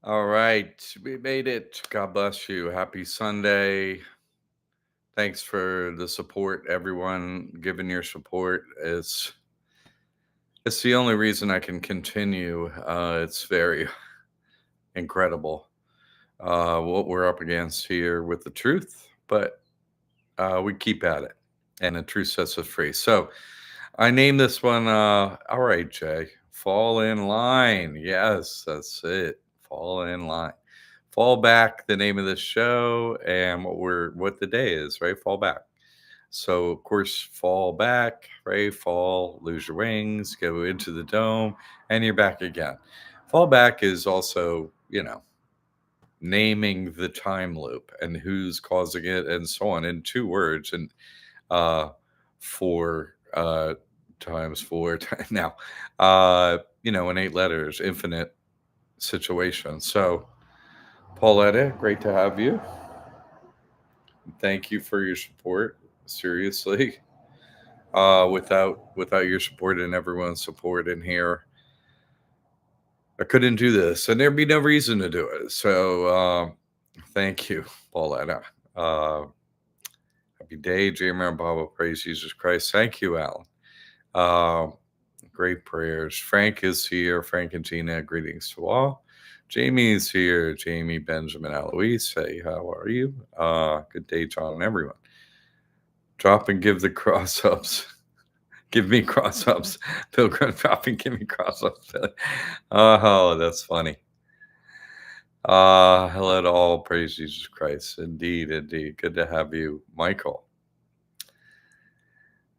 All right, we made it. God bless you. Happy Sunday. Thanks for the support, everyone. Giving your support is it's the only reason I can continue. It's very incredible what we're up against here with the truth, but we keep at it, and the truth sets us free. So I named this one. All right, Jay, fall in line. Yes, that's it. Fall in line. Fall back, the name of the show, and what the day is, right? Fall back. So of course, fall back, right? Fall, lose your wings, go into the dome, and you're back again. Fall back is also, naming the time loop and who's causing it and so on in two words and uh four times four now in 8 letters, infinite situation. So Pauletta, great to have you. Thank you for your support. Seriously, without your support and everyone's support in here, I couldn't do this, and there'd be no reason to do it. So, thank you, Pauletta. Uh, Happy day, Jamie Baba. Praise Jesus Christ. Thank you, Alan. Uh, Great prayers. Frank is here. Frank and Gina, greetings to all. Jamie is here. Jamie, Benjamin, Eloise. Hey, how are you? Good day, John, and everyone. Drop and give the cross ups. Give me cross ups. Pilgrim, drop and give me cross ups. Oh, that's funny. Hello to all. Praise Jesus Christ. Indeed, indeed. Good to have you, Michael.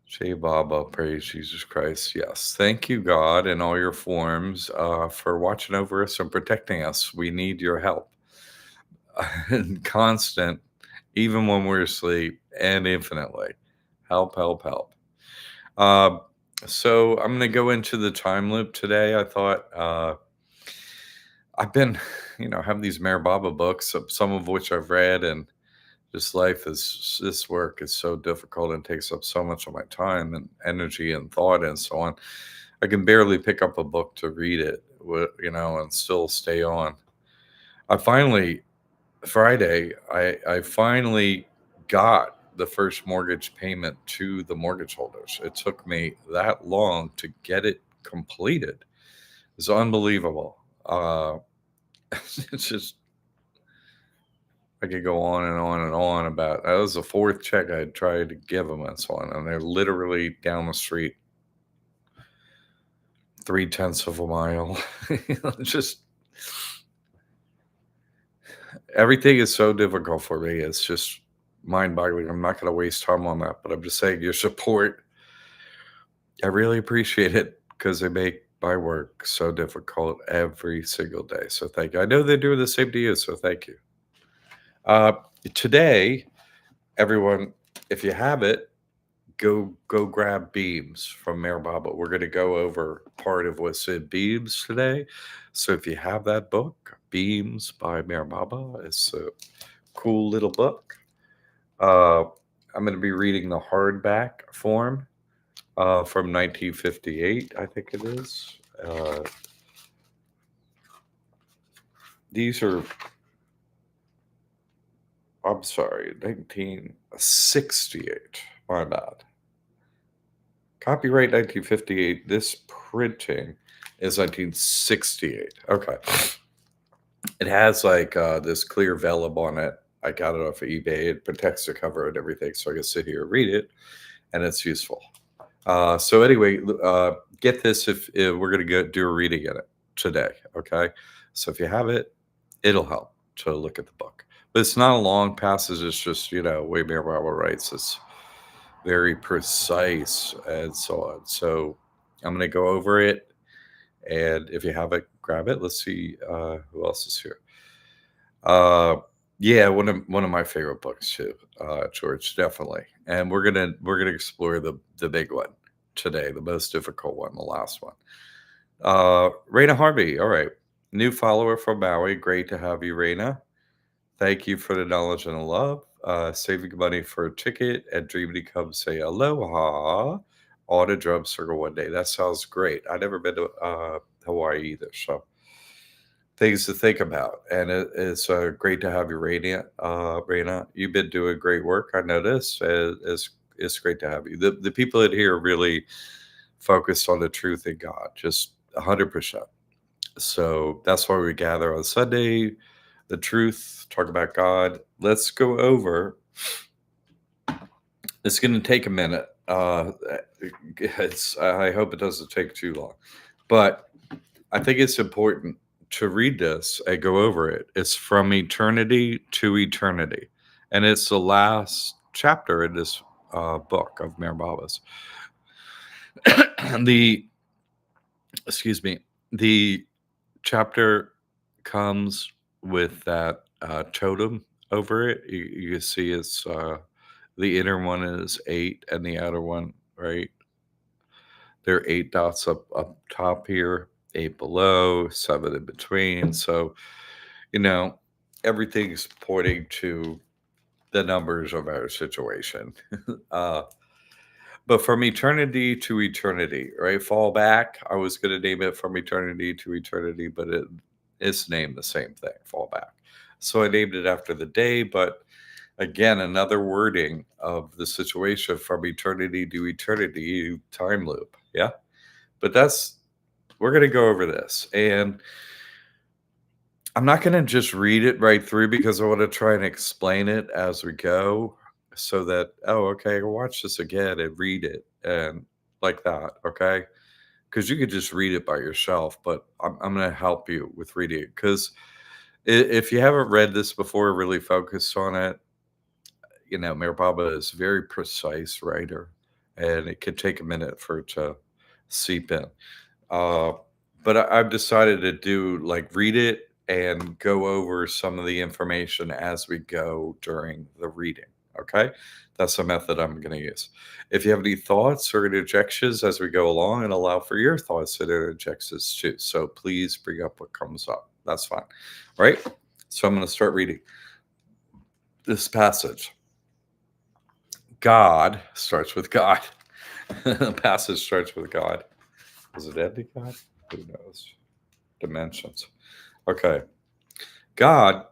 Jay Baba, praise Jesus Christ. Yes. Thank you, God, in all your forms, for watching over us and protecting us. We need your help. And constant, even when we're asleep, and infinitely. Help, help, help. So I'm going to go into the time loop today. I thought I've been, having these Mayor Baba books, some of which I've read, and this work is so difficult and takes up so much of my time and energy and thought and so on. I can barely pick up a book to read it, and still stay on. Friday, I finally got the first mortgage payment to the mortgage holders. It took me that long to get it completed. It's unbelievable. It's just, I could go on and on and on about that. Was the fourth check I tried to give them and so on, and they're literally down the street, 3/10 of a mile. Just everything is so difficult for me. It's just mind-boggling. I'm not going to waste time on that, but I'm just saying your support. I really appreciate it because they make my work so difficult every single day. So thank you. I know they're doing the same to you, so thank you. Uh, Today, everyone, if you have it, go grab Beams from Mayor Baba. We're going to go over part of what's in Beams today. So if you have that book, Beams by Mayor Baba, it's a cool little book. I'm going to be reading the hardback form from 1958, I think it is. These are, I'm sorry, 1968. My bad. Copyright 1958. This printing is 1968. Okay. It has like this clear vellum on it. I got it off of eBay. It protects the cover and everything, so I can sit here and read it, and it's useful. So anyway, get this if we're going to do a reading in it today. Okay. So if you have it, it'll help to look at the book. But it's not a long passage. It's just, way Mayor Baba writes. It's very precise and so on. So I'm going to go over it. And if you have it, grab it. Let's see who else is here. Yeah, one of my favorite books too, George, definitely. And we're gonna explore the big one today, the most difficult one, the last one. Raina Harvey, all right, new follower from Maui. Great to have you, Raina. Thank you for the knowledge and the love. Saving money for a ticket and dreaming to come say aloha on a drum circle one day. That sounds great. I've never been to Hawaii either, so things to think about. And it's great to have you, Radiant. Raina, you've been doing great work. I notice. It's great to have you. The people in here really focus on the truth in God, just 100%. So that's why we gather on Sunday, the truth, talk about God. Let's go over. It's going to take a minute. I hope it doesn't take too long, but I think it's important to read this and go over it. It's from eternity to eternity, and it's the last chapter in this book of Mirababas. the excuse me, the chapter comes with that totem over it. You can see it's the inner one is 8, and the outer one, right? There are 8 dots up top here, 8 below, 7 in between. So you know, everything's pointing to the numbers of our situation. uh, but from eternity to eternity, right? Fall back. I was going to name it from eternity to eternity, but it's named the same thing, fall back. So I named it after the day, but again, another wording of the situation from eternity to eternity, time loop. Yeah. But we're going to go over this. And I'm not going to just read it right through because I want to try and explain it as we go so that, oh, okay, I'll watch this again and read it and like that. Okay. Because you could just read it by yourself, but I'm going to help you with reading it. Because if you haven't read this before, really focused on it, Mayor Baba is a very precise writer and it can take a minute for it to seep in. Uh, but I've decided to do like read it and go over some of the information as we go during the reading. Okay. That's the method I'm going to use. If you have any thoughts or interjections as we go along, and allow for your thoughts and interjections too. So please bring up what comes up. That's fine. All right. So I'm going to start reading this passage. God starts with God. The passage starts with God. Is it empty God? Who knows? Dimensions. Okay. God,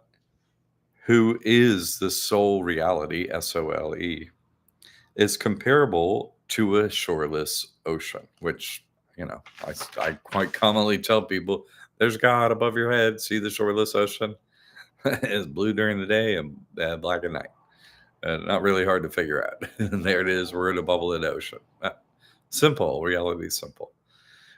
who is the sole reality, SOLE, is comparable to a shoreless ocean, which, I quite commonly tell people there's God above your head. See the shoreless ocean? It's blue during the day and black at night. Not really hard to figure out. And there it is. We're in a bubble in the ocean. Simple. Reality is simple.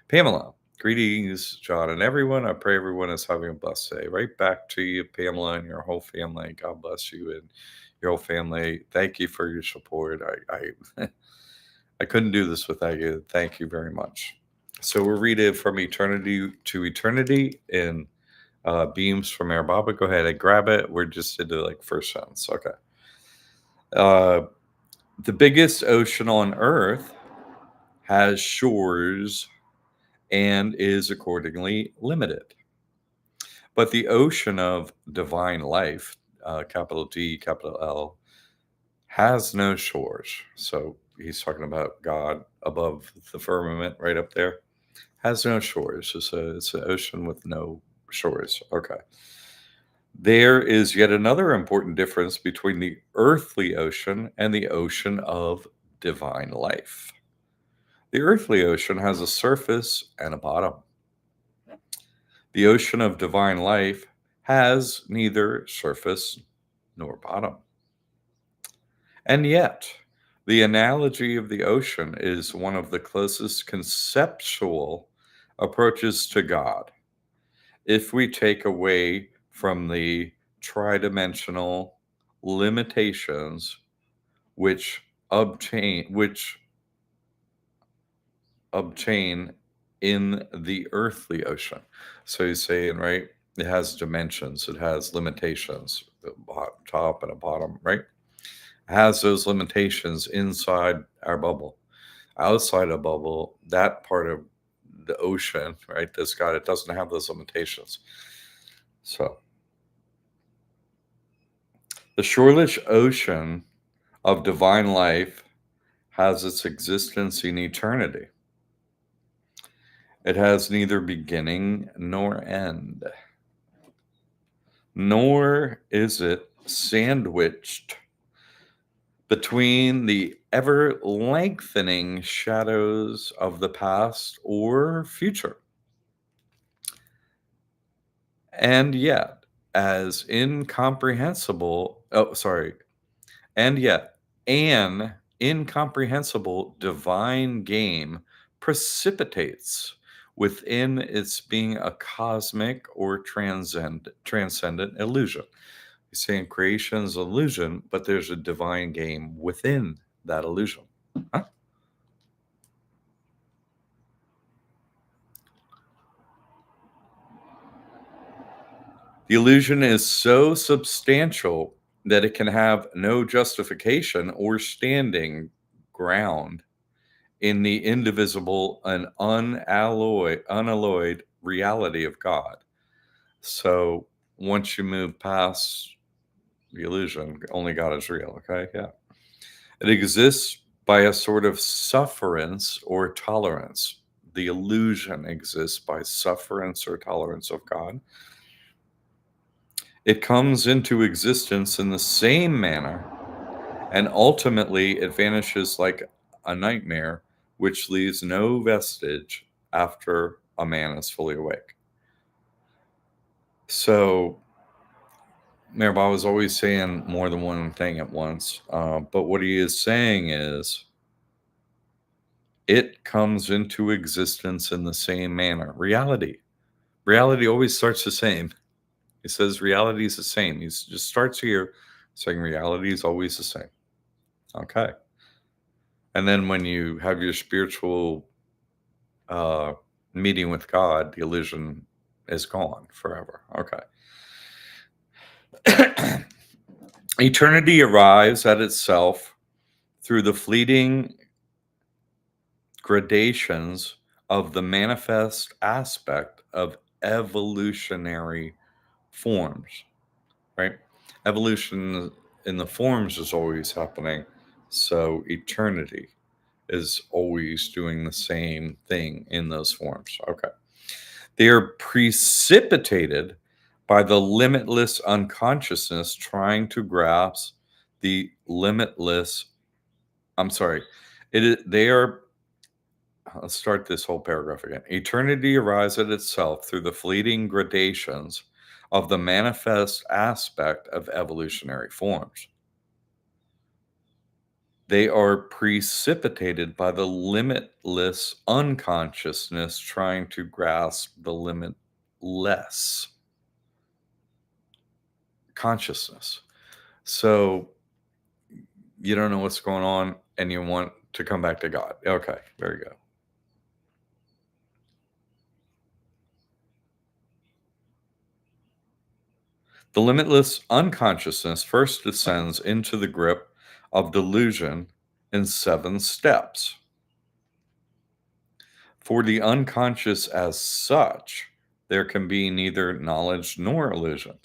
Pamela, greetings, John, and everyone. I pray everyone is having a blessed day. Right back to you, Pamela, and your whole family. God bless you and your whole family. Thank you for your support. I couldn't do this without you. Thank you very much. So we're reading from eternity to eternity in beams from Air Baba. Go ahead and grab it. We're just into like first sentence. Okay. The biggest ocean on Earth has shores and is accordingly limited. But the ocean of divine life, capital D, capital L, has no shores. So he's talking about God above the firmament, right up there. Has no shores. It's an ocean with no shores. Okay. There is yet another important difference between the earthly ocean and the ocean of divine life. The earthly ocean has a surface and a bottom. The ocean of divine life has neither surface nor bottom. And yet, the analogy of the ocean is one of the closest conceptual approaches to God. If we take away from the tridimensional limitations which obtain in the earthly ocean. So he's saying, right, it has dimensions, it has limitations, a top and a bottom, right? It has those limitations inside our bubble. Outside a bubble, that part of the ocean, right, this God, it doesn't have those limitations. So the shoreless ocean of divine life has its existence in eternity. It has neither beginning nor end. nor is it sandwiched between the ever lengthening shadows of the past or future. And yet, as incomprehensible, oh, sorry, and yet, an incomprehensible divine game precipitates within its being a cosmic or transcendent illusion. He's saying creation is illusion, but there's a divine game within that illusion. Huh? The illusion is so substantial that it can have no justification or standing ground in the indivisible and unalloyed reality of God. So once you move past the illusion, only God is real. Okay. Yeah. It exists by a sort of sufferance or tolerance. The illusion exists by sufferance or tolerance of God. It comes into existence in the same manner, and ultimately it vanishes like a nightmare, which leaves no vestige after a man is fully awake. So, Mirabah was always saying more than one thing at once, but what he is saying is it comes into existence in the same manner. Reality always starts the same. He says reality is the same. He just starts here saying reality is always the same. Okay. And then when you have your spiritual uh, meeting with God, the illusion is gone forever. Okay. Eternity arrives at itself through the fleeting gradations of the manifest aspect of evolutionary forms, right? Evolution in the forms is always happening. So eternity is always doing the same thing in those forms. Okay. They are precipitated by the limitless unconsciousness trying to grasp the limitless. I'm sorry. They are. Let's start this whole paragraph again. Eternity arrives at itself through the fleeting gradations of the manifest aspect of evolutionary forms. They are precipitated by the limitless unconsciousness trying to grasp the limitless consciousness. So you don't know what's going on and you want to come back to God. Okay, there you go. The limitless unconsciousness first descends into the grip of delusion in 7 steps. For the unconscious as such, there can be neither knowledge nor illusion.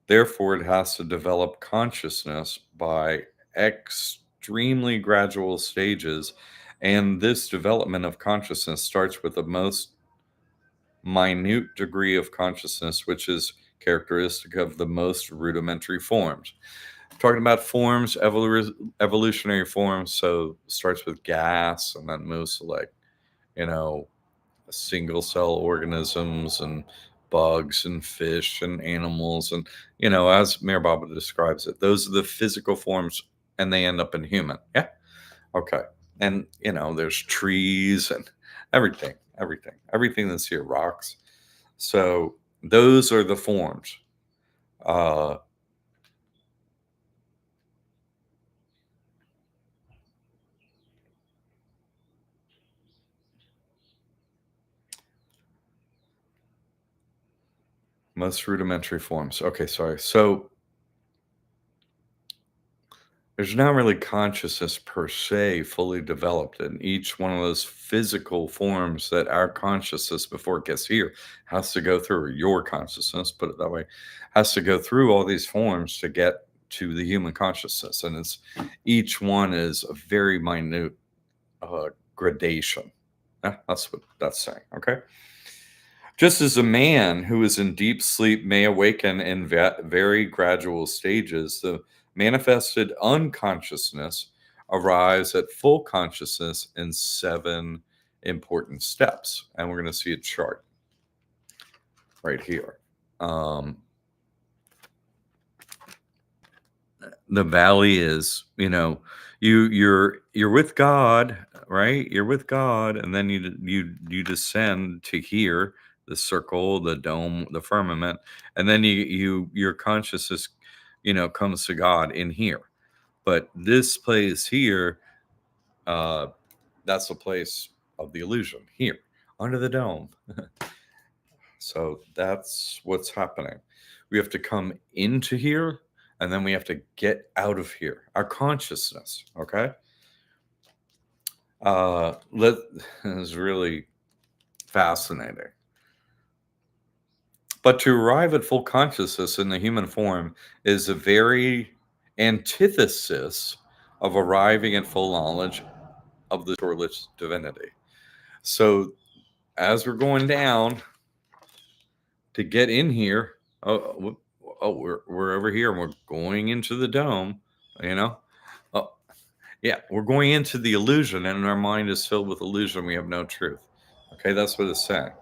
Therefore, it has to develop consciousness by extremely gradual stages. And this development of consciousness starts with the most minute degree of consciousness, which is characteristic of the most rudimentary forms. Talking about forms, evolutionary forms, so it starts with gas and then moves to like, you know, single cell organisms and bugs and fish and animals. And, as Mirababa describes it, those are the physical forms and they end up in human. Yeah. Okay. And, there's trees and everything that's here, rocks. So those are the forms. Uh, Most rudimentary forms. Okay, sorry. So there's not really consciousness per se fully developed in each one of those physical forms that our consciousness, before it gets here, has to go through, or your consciousness, put it that way, has to go through all these forms to get to the human consciousness. And each one is a very minute gradation. Yeah, that's what that's saying. Okay. Just as a man who is in deep sleep may awaken in very gradual stages, the manifested unconsciousness arrives at full consciousness in 7 important steps. And we're going to see a chart right here. The valley is, you're with God, right? You're with God, and then you descend to here, the circle, the dome, the firmament, and then your consciousness, comes to God in here. But this place here, uh, that's the place of the illusion here, under the dome. So that's what's happening. We have to come into here and then we have to get out of here. Our consciousness, okay? Let is really fascinating. But to arrive at full consciousness in the human form is a very antithesis of arriving at full knowledge of the shoreless divinity. So as we're going down to get in here, we're over here and we're going into the dome, you know. Oh, yeah, we're going into the illusion, and our mind is filled with illusion. We have no truth. Okay, that's what it's saying.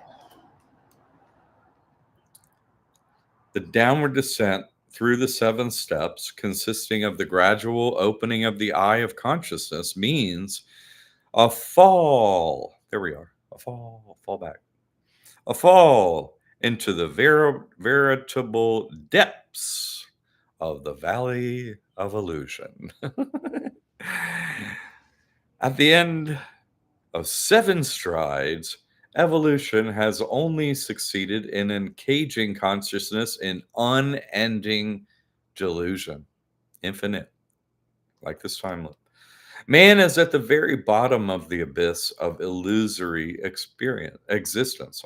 The downward descent through the 7 steps, consisting of the gradual opening of the eye of consciousness, means a fall. There we are. A fall back. A fall into the veritable depths of the valley of illusion. At the end of 7 strides, evolution has only succeeded in encaging consciousness in unending delusion, infinite, like this time loop. Man is at the very bottom of the abyss of illusory existence.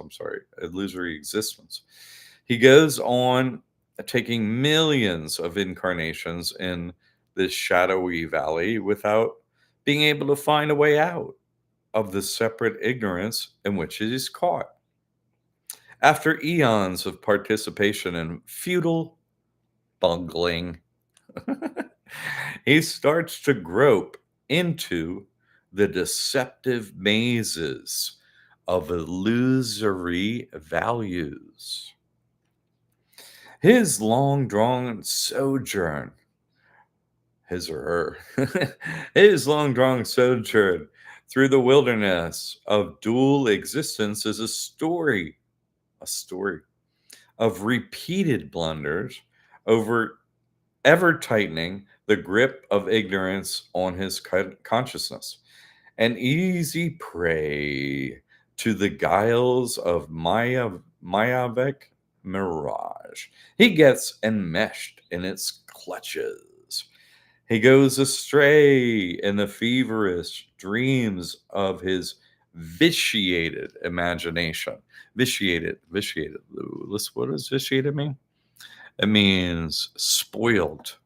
Illusory existence. He goes on taking millions of incarnations in this shadowy valley without being able to find a way out of the separate ignorance in which it is caught. After eons of participation in futile bungling, he starts to grope into the deceptive mazes of illusory values. His long drawn sojourn, his or her, his long drawn sojourn through the wilderness of dual existence is a story of repeated blunders over ever tightening the grip of ignorance on his consciousness, an easy prey to the guiles of Mayavic mirage. He gets enmeshed in its clutches. He goes astray in the feverish dreams of his vitiated imagination. Vitiated. What does vitiated mean? It means spoiled.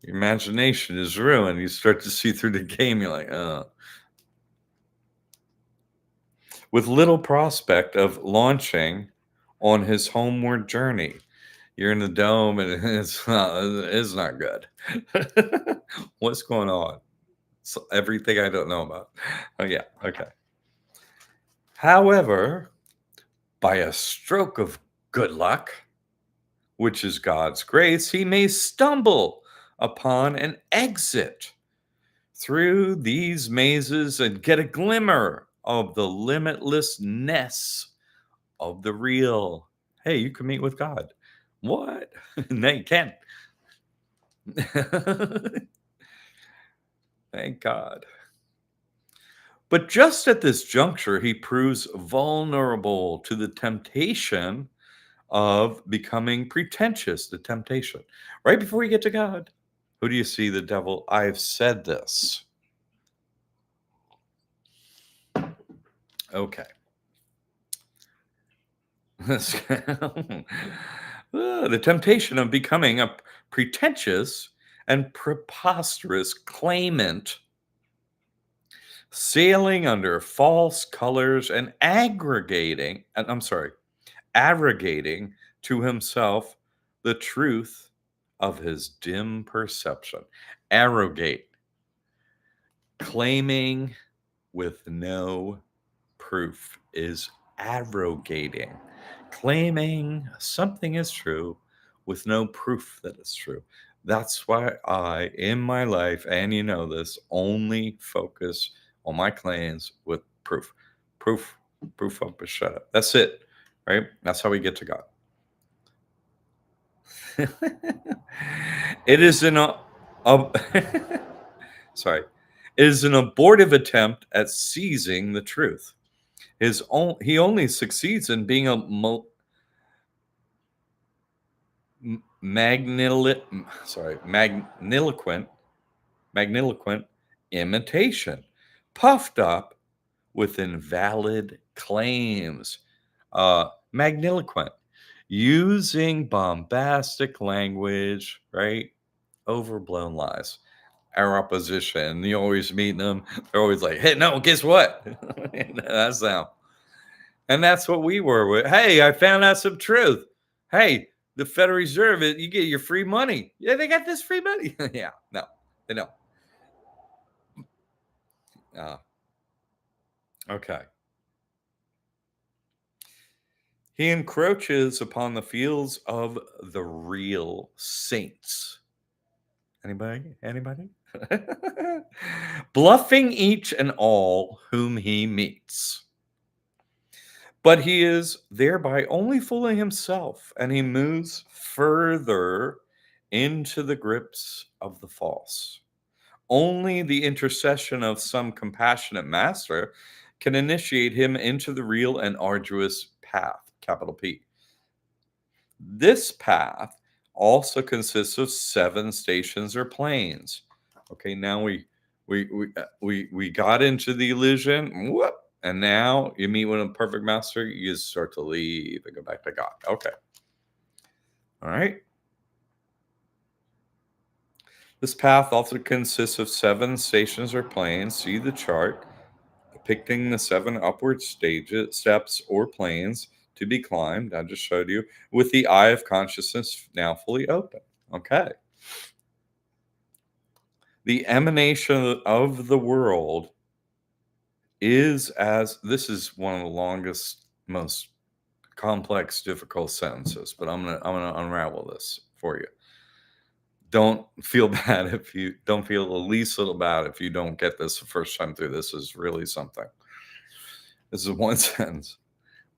Your imagination is ruined. You start to see through the game. You're like, oh. With little prospect of launching on his homeward journey. You're in the dome and it's not good. What's going on? So everything I don't know about. Oh, yeah. Okay. However, by a stroke of good luck, which is God's grace, he may stumble upon an exit through these mazes and get a glimmer of the limitlessness of the real. Hey, you can meet with God. What? No, you can't. Thank God. But just at this juncture, he proves vulnerable to the temptation of becoming pretentious, the temptation. Right before you get to God, who do you see? The devil. I've said this. Okay. The temptation of becoming a pretentious and preposterous claimant sailing under false colors and arrogating to himself the truth of his dim perception. Arrogate, claiming with no proof, is arrogating. Claiming something is true with no proof that it's true. That's why I, in my life, and you know this, only focus on my claims with proof. Proof, proof of a shut up. That's it, right? That's how we get to God. It is a sorry. It is an abortive attempt at seizing the truth. He only succeeds in being a magniloquent imitation, puffed up with invalid claims. Magniloquent, using bombastic language, right? Overblown lies. Our opposition, you always meet them. They're always like, "Hey, no, guess what?" That's them, and that's what we were with. Hey, I found out some truth. Hey, the Federal Reserve, you get your free money. Yeah, they got this free money. Yeah, no, they don't. Uh, okay. He encroaches upon the fields of the real saints. Anybody? Anybody? Bluffing each and all whom he meets. But he is thereby only fooling himself, and he moves further into the grips of the false. Only the intercession of some compassionate master can initiate him into the real and arduous path, capital P. This path also consists of 7 stations or planes. Okay, now we got into the illusion, whoop, and now you meet with a perfect master, you start to leave and go back to God. Okay. All right. This path also consists of 7 stations or planes. See the chart depicting the 7 upward steps or planes to be climbed. I just showed you with the eye of consciousness now fully open. Okay. The emanation of the world is as this is one of the longest, most complex, difficult sentences, but I'm gonna unravel this for you. Don't feel bad if you don't feel the least little bad if you don't get this the first time through. This is really something. This is one sentence,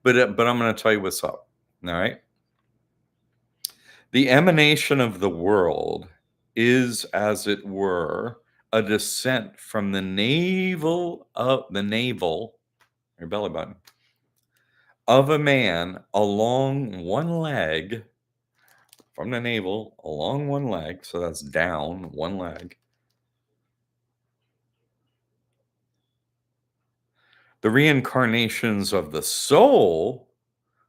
but I'm going to tell you what's up. All right. The emanation of the world is, as it were, a descent from the navel, your belly button, of a man along one leg, from the navel along one leg. So that's down one leg. The reincarnations of the soul.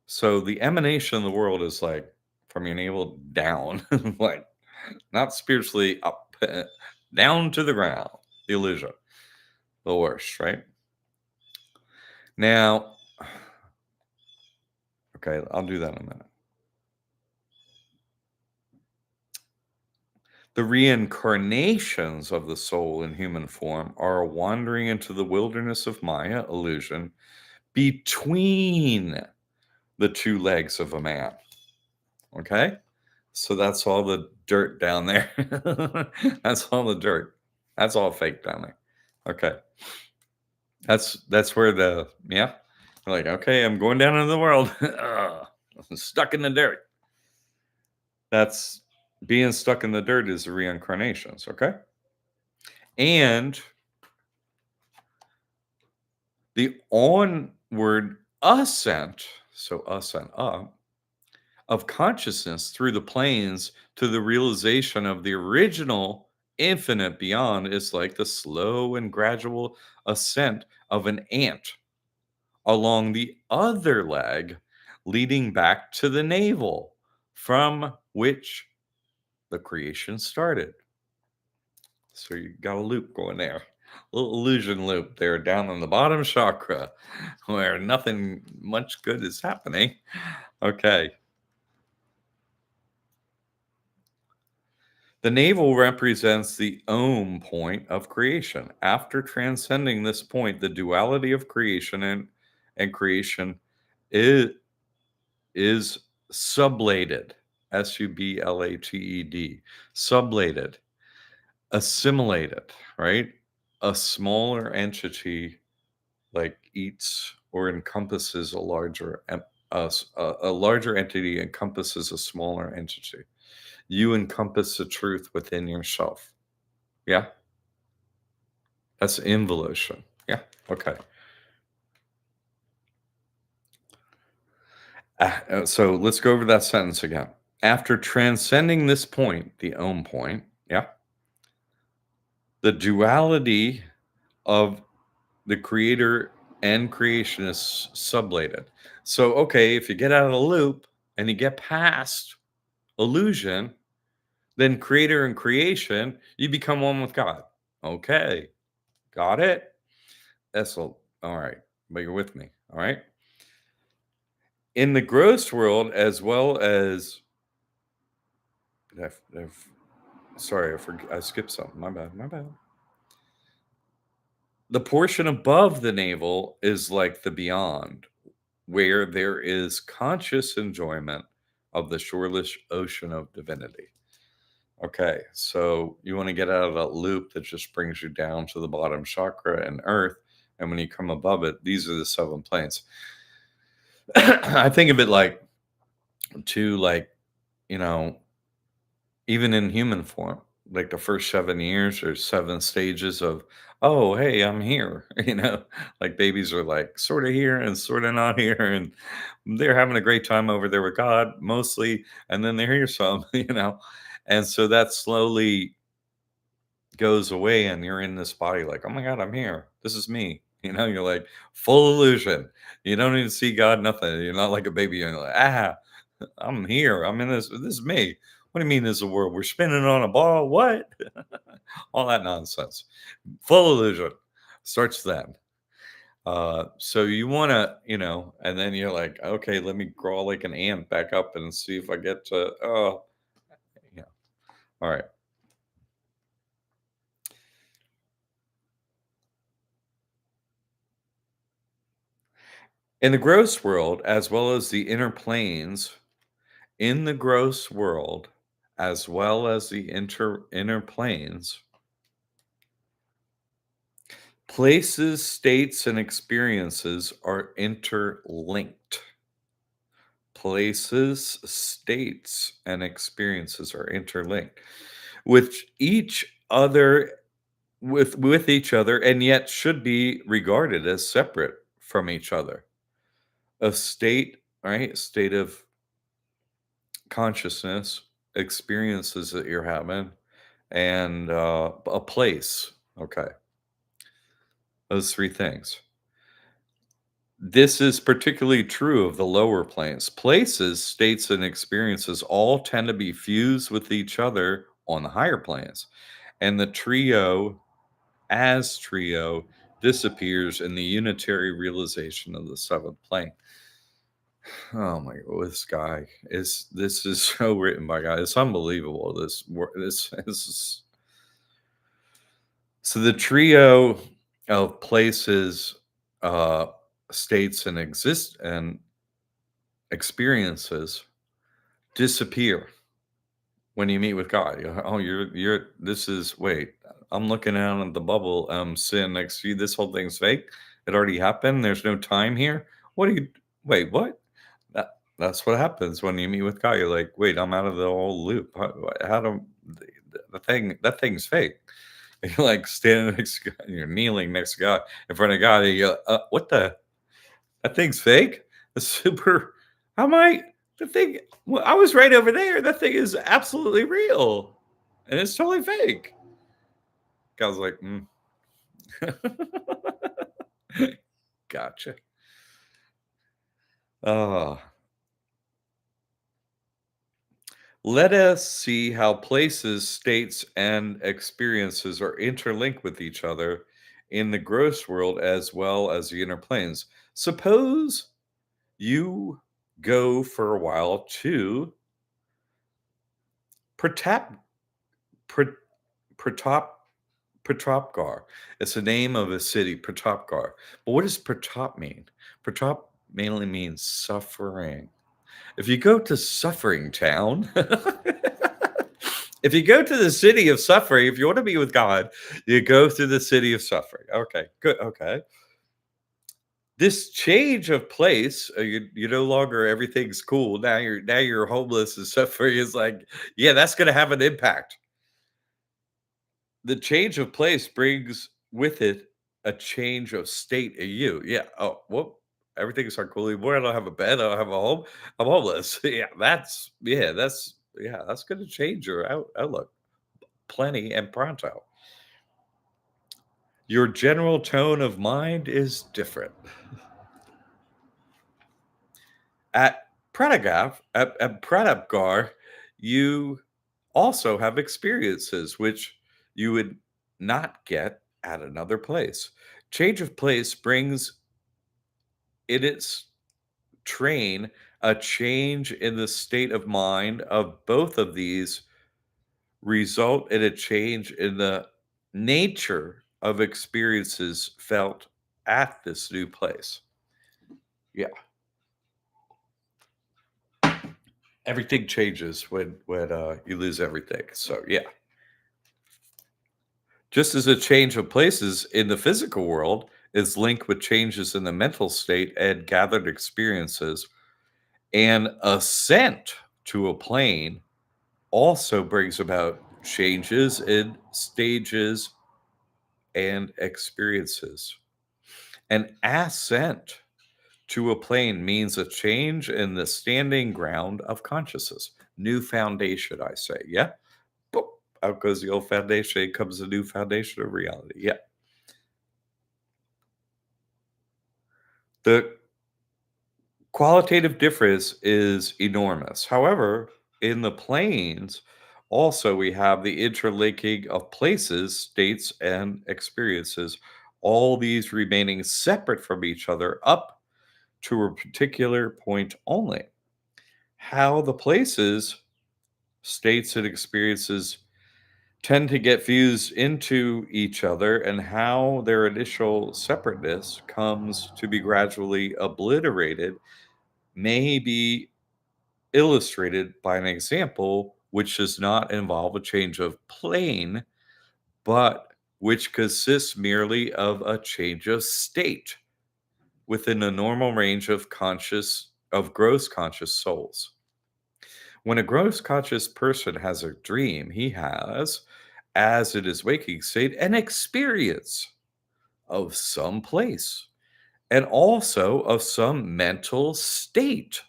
So the emanation of the world is like from your navel down, like not spiritually up, down to the ground. The illusion, the worst, right? Now, okay, I'll do that in a minute. The reincarnations of the soul in human form are a wandering into the wilderness of Maya illusion between the 2 legs of a man. Okay? So that's all the dirt down there. That's all the dirt. That's all fake down there. Okay. That's where the yeah. You're like, okay, I'm going down into the world. I'm stuck in the dirt. That's being stuck in the dirt is the reincarnations, okay? And the onward ascent, so ascent up, of consciousness through the planes to the realization of the original infinite beyond is like the slow and gradual ascent of an ant along the other leg, leading back to the navel from which the creation started. So you got a loop going there. Little illusion loop there down in the bottom chakra where nothing much good is happening. Okay. The navel represents the Om point of creation. After transcending this point, the duality of creation and creation is, is sublated. Sublated. Sublated. Assimilated, right? A smaller entity like eats or encompasses a larger a larger entity encompasses a smaller entity. You encompass the truth within yourself. Yeah, that's involution. Yeah, okay. So let's go over that sentence again. After transcending this point, the Om point, yeah, the duality of the creator and creation is sublated. So, okay, if you get out of the loop and you get past illusion, then creator and creation, you become one with God. Okay, got it? All right, but you're with me. All right. In the gross world, as well as, sorry, I skipped something. My bad. My bad. The portion above the navel is like the beyond, where there is conscious enjoyment of the shoreless ocean of divinity. Okay, so you want to get out of that loop that just brings you down to the bottom chakra and earth. And when you come above it, these are the seven planes. I think of it like like, you know, even in human form, like the first 7 years or seven stages of, oh, hey, I'm here. Like babies are like sort of here and sort of not here. And they're having a great time over there with God mostly. And then they hear some, And so that slowly goes away and you're in this body like, oh my God, I'm here. This is me. You're like full illusion. You don't even see God, nothing. You're not like a baby. You're like, I'm here. I'm in this. This is me. What do you mean this is a world? We're spinning on a ball. What? All that nonsense. Full illusion. Starts then. So you want to, and then you're like, okay, let me crawl like an ant back up and see if I get to, oh, yeah. All right. In the gross world, as well as the inner planes, in the gross world, as well as the inner planes, places, states, and experiences are interlinked. Places, states, and experiences are interlinked with each other with each other and yet should be regarded as separate from each other. A state, right? State of consciousness, experiences that you're having, and a place. Okay. Those three things. This is particularly true of the lower planes. Places, states, and experiences all tend to be fused with each other on the higher planes. And the trio, disappears in the unitary realization of the seventh plane. Oh my God, this is so written by God. It's unbelievable. This is so the trio of places, uh, states, and experiences disappear when you meet with God. Oh, you're. This is wait. I'm looking down at the bubble. I'm sitting next to you. This whole thing's fake. It already happened. There's no time here. What do you? Wait, what? That's what happens when you meet with God. You're like, wait, I'm out of the whole loop. How do that thing's fake? And you're like standing next to God, and you're kneeling next to God in front of God, and you go, what the? That thing's fake. It's super. How am I? The thing. Well, I was right over there. That thing is absolutely real, and it's totally fake. God's like, gotcha. Oh, let us see how places, states, and experiences are interlinked with each other in the gross world as well as the inner planes. Suppose you go for a while to Pratap, Prat- Pratap, Pratapgarh. It's the name of a city, Pratapgarh. But what does Pratap mean? Pratap mainly means suffering. If you go to Suffering Town, if you go to the city of suffering, if you want to be with God, you go through the city of suffering. Okay, good. Okay. This change of place, you no longer everything's cool. Now you're homeless and suffering is like, yeah, that's gonna have an impact. The change of place brings with it a change of state of you. Yeah. Oh, well, everything's not cool anymore. I don't have a bed. I don't have a home. I'm homeless. That's gonna change your outlook plenty and pronto. Your general tone of mind is different. At Pranabgar, you also have experiences which you would not get at another place. Change of place brings in its train a change in the state of mind of both of these, result in a change in the nature of experiences felt at this new place. Yeah, everything changes when you lose everything. So yeah, just as a change of places in the physical world is linked with changes in the mental state and gathered experiences, an ascent to a plane also brings about changes in stages and experiences. An ascent to a plane means a change in the standing ground of consciousness. New foundation, I say. Yeah. Boop. Out goes the old foundation, in comes a new foundation of reality. Yeah. The qualitative difference is enormous. However, in the planes, also we have the interlinking of places, states, and experiences, all these remaining separate from each other up to a particular point only. How the places, states, and experiences tend to get fused into each other and how their initial separateness comes to be gradually obliterated may be illustrated by an example which does not involve a change of plane, but which consists merely of a change of state within the normal range of gross conscious souls. When a gross conscious person has a dream, he has, as in his waking state, an experience of some place and also of some mental state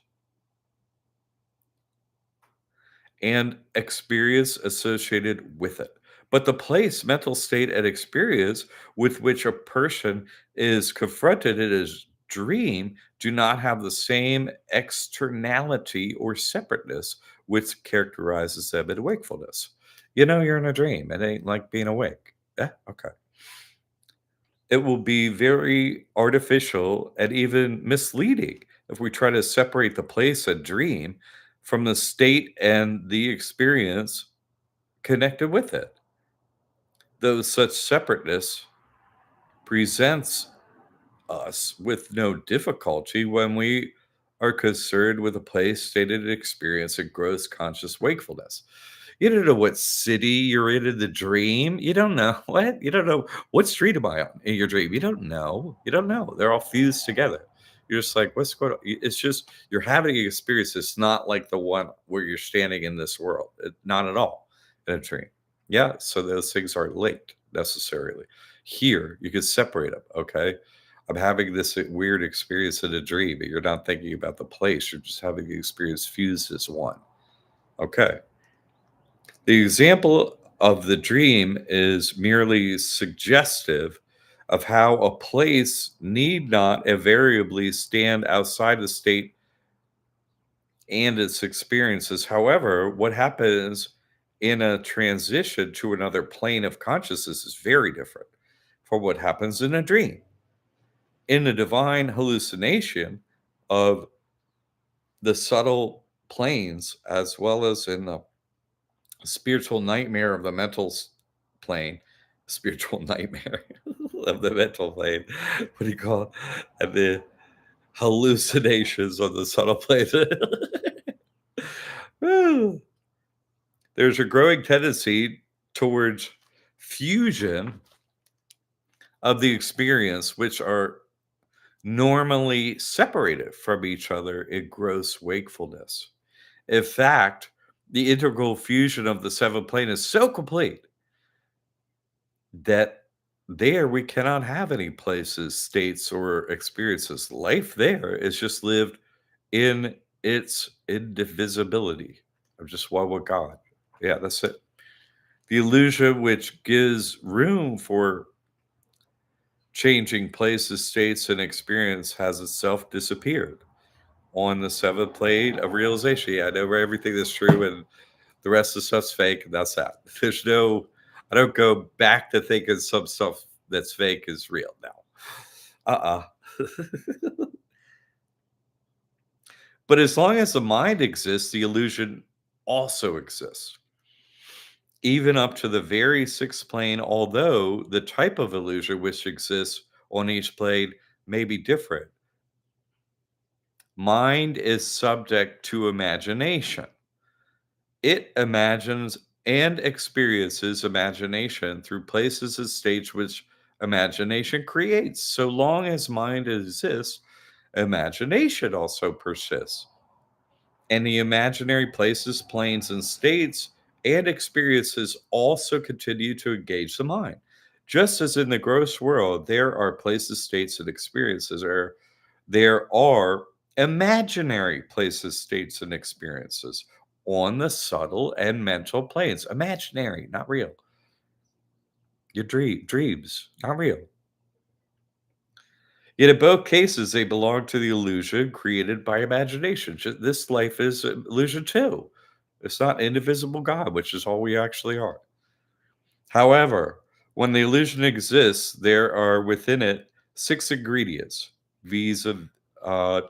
and experience associated with it. But the place, mental state, and experience with which a person is confronted in his dream do not have the same externality or separateness which characterizes them in wakefulness. You know, you're in a dream. It ain't like being awake. Yeah, okay. It will be very artificial and even misleading if we try to separate the place and dream from the state and the experience connected with it. Though such separateness presents us with no difficulty when we are concerned with a place, stated experience, and gross conscious wakefulness. You don't know what city you're in the dream. You don't know what. You don't know what street am I on in your dream. You don't know. You don't know. They're all fused together. You're just like, what's going on? It's just you're having an experience. It's not like the one where you're standing in this world. Not at all in a dream. Yeah. So those things are linked necessarily. Here, you can separate them. Okay. I'm having this weird experience in a dream, but you're not thinking about the place. You're just having the experience fused as one. Okay. The example of the dream is merely suggestive of how a place need not invariably stand outside the state and its experiences. However, what happens in a transition to another plane of consciousness is very different for what happens in a dream. In the divine hallucination of the subtle planes, as well as in the spiritual nightmare of the plane, spiritual nightmare of the mental plane. What do you call it? And the hallucinations of the subtle plane. There's a growing tendency towards fusion of the experience, which are normally separated from each other in gross wakefulness. In fact, the integral fusion of the seventh plane is so complete that there we cannot have any places, states, or experiences. Life there is just lived in its indivisibility of just one with God. Yeah, that's it. The illusion which gives room for changing places, states, and experience has itself disappeared on the seventh plane of realization. Yeah, I know everything that's true and the rest of stuff's fake, and that's that. There's no, I don't go back to thinking some stuff that's fake is real now. But as long as the mind exists, the illusion also exists, even up to the very sixth plane, although the type of illusion which exists on each plane may be different. Mind is subject to imagination. It imagines and experiences imagination through places and states which imagination creates. So long as mind exists, imagination also persists. And the imaginary places, planes, and states and experiences also continue to engage the mind. Just as in the gross world, there are places, states, and experiences, or there are imaginary places, states, and experiences on the subtle and mental planes. Imaginary, not real. Your dreams, not real. Yet in both cases, they belong to the illusion created by imagination. This life is an illusion too. It's not indivisible God, which is all we actually are. However, when the illusion exists, there are within it six ingredients: V's of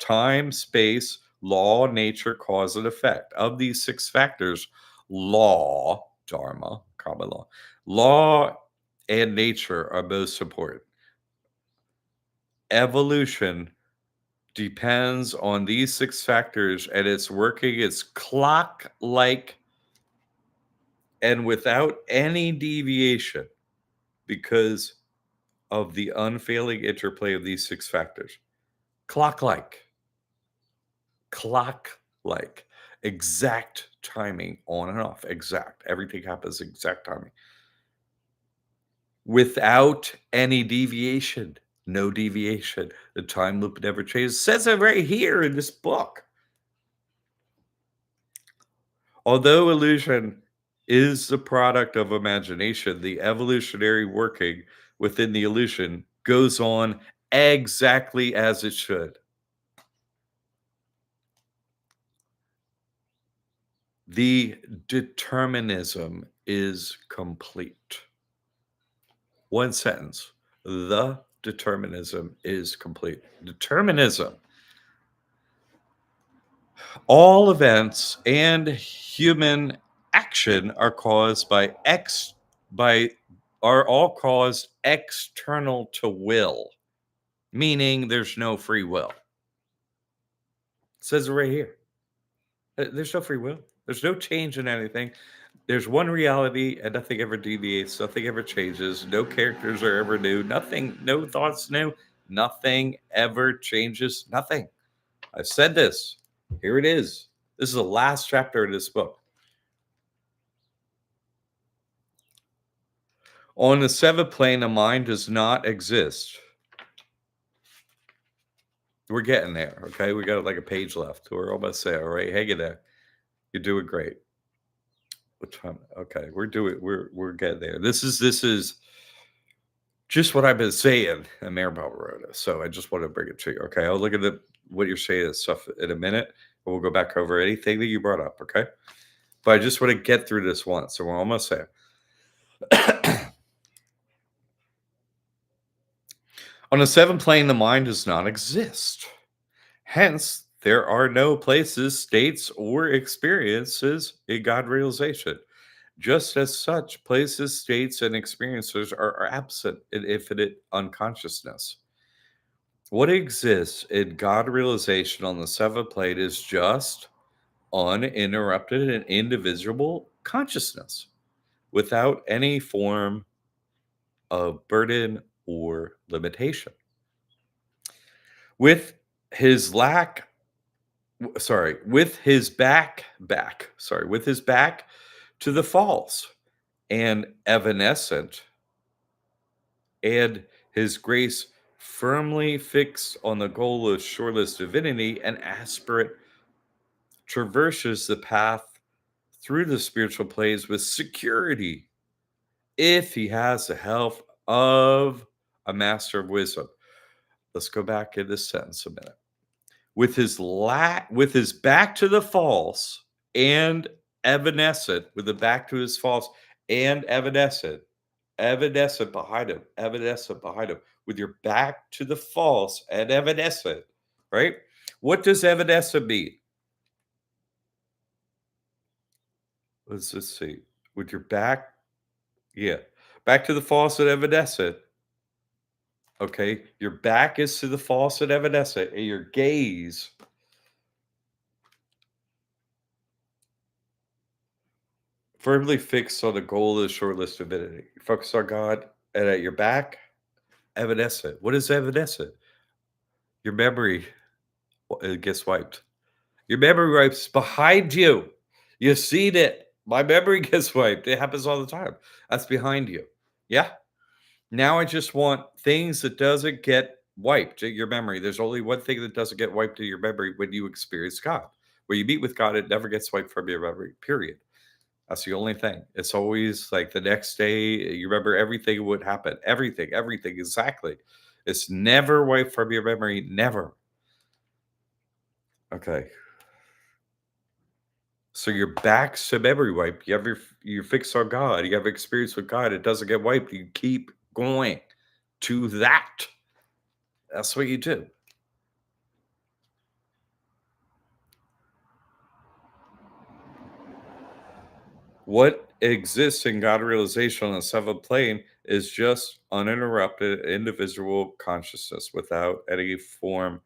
time, space, law, nature, cause, and effect. Of these six factors, law, dharma, common law, and nature are most important. Evolution depends on these six factors, and it's working its clock like and without any deviation because of the unfailing interplay of these six factors. Clock like, exact timing on and off, exact. Everything happens exact timing without any deviation. No deviation. The time loop never changes. It says it right here in this book. Although illusion is the product of imagination, the evolutionary working within the illusion goes on exactly as it should. The determinism is complete. One sentence. The determinism is complete. Determinism. All events and human action are caused are all caused external to will, meaning there's no free will. It says it right here. There's no free will. There's no change in anything. There's one reality and nothing ever deviates, nothing ever changes, no characters are ever new, nothing, no thoughts new, nothing ever changes, nothing. I've said this. Here it is. This is the last chapter of this book. On the seventh plane, the mind does not exist. We're getting there, okay? We got like a page left. We're almost there, all right? Hang in there. You're doing great. What time? Okay, we're getting there. This is just what I've been saying in Maribel Verona. So I just want to bring it to you. Okay. I'll look at what you're saying and stuff in a minute. And we'll go back over anything that you brought up. Okay. But I just want to get through this once. So we're almost there. On the seventh plane, the mind does not exist. Hence, there are no places, states, or experiences in God realization. Just as such, places, states, and experiences are absent in infinite unconsciousness. What exists in God realization on the seventh plane is just uninterrupted and indivisible consciousness without any form of burden or limitation. With his lack, with his with his back to the false and evanescent, and his grace firmly fixed on the goal of shoreless divinity, and aspirate traverses the path through the spiritual planes with security if he has the help of a master of wisdom. Let's go back in this sentence a minute. With his back to the false and evanescent, with the back to his false and evanescent behind him, with your back to the false and evanescent, right? What does evanescent mean? Let's just see. With your back, yeah, back to the false and evanescent. Okay, your back is to the false and evanescent, and your gaze firmly fixed on the goal of the shortlist divinity. Focus on God, and at your back, evanescent. What is evanescent? Your memory it gets wiped. Your memory wipes behind you. You seen it. My memory gets wiped. It happens all the time. That's behind you. Yeah. Now I just want things that doesn't get wiped in your memory. There's only one thing that doesn't get wiped in your memory when you experience God. When you meet with God, it never gets wiped from your memory, period. That's the only thing. It's always like the next day, you remember everything would happen. Everything, exactly. It's never wiped from your memory, never. Okay. So your back's to memory wipe. You fix on God. You have experience with God. It doesn't get wiped. You keep going to that. That's what you do. What exists in God realization on the seventh plane is just uninterrupted, indivisible consciousness without any form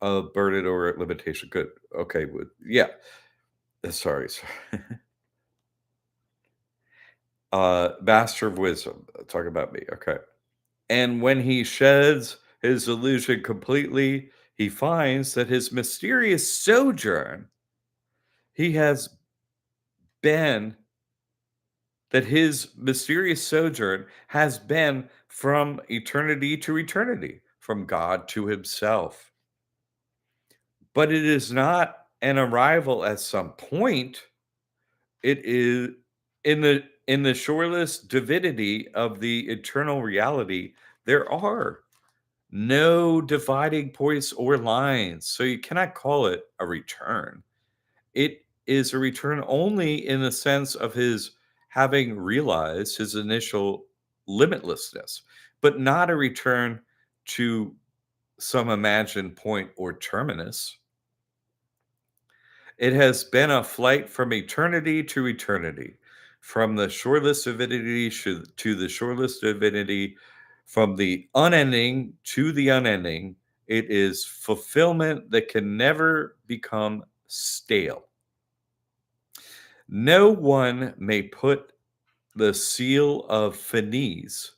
of burden or limitation. Good. Okay. Yeah. Sorry. Master of wisdom. Talk about me. Okay. And when he sheds his illusion completely, he finds that he has been his mysterious sojourn has been from eternity to eternity, from God to himself. But it is not an arrival at some point. It is in the shoreless divinity of the eternal reality. There are no dividing points or lines, so you cannot call it a return. It is a return only in the sense of his having realized his initial limitlessness, but not a return to some imagined point or terminus. It has been a flight from eternity to eternity, from the shoreless divinity to the shoreless divinity, from the unending to the unending. It is fulfillment that can never become stale. No one may put the seal of finis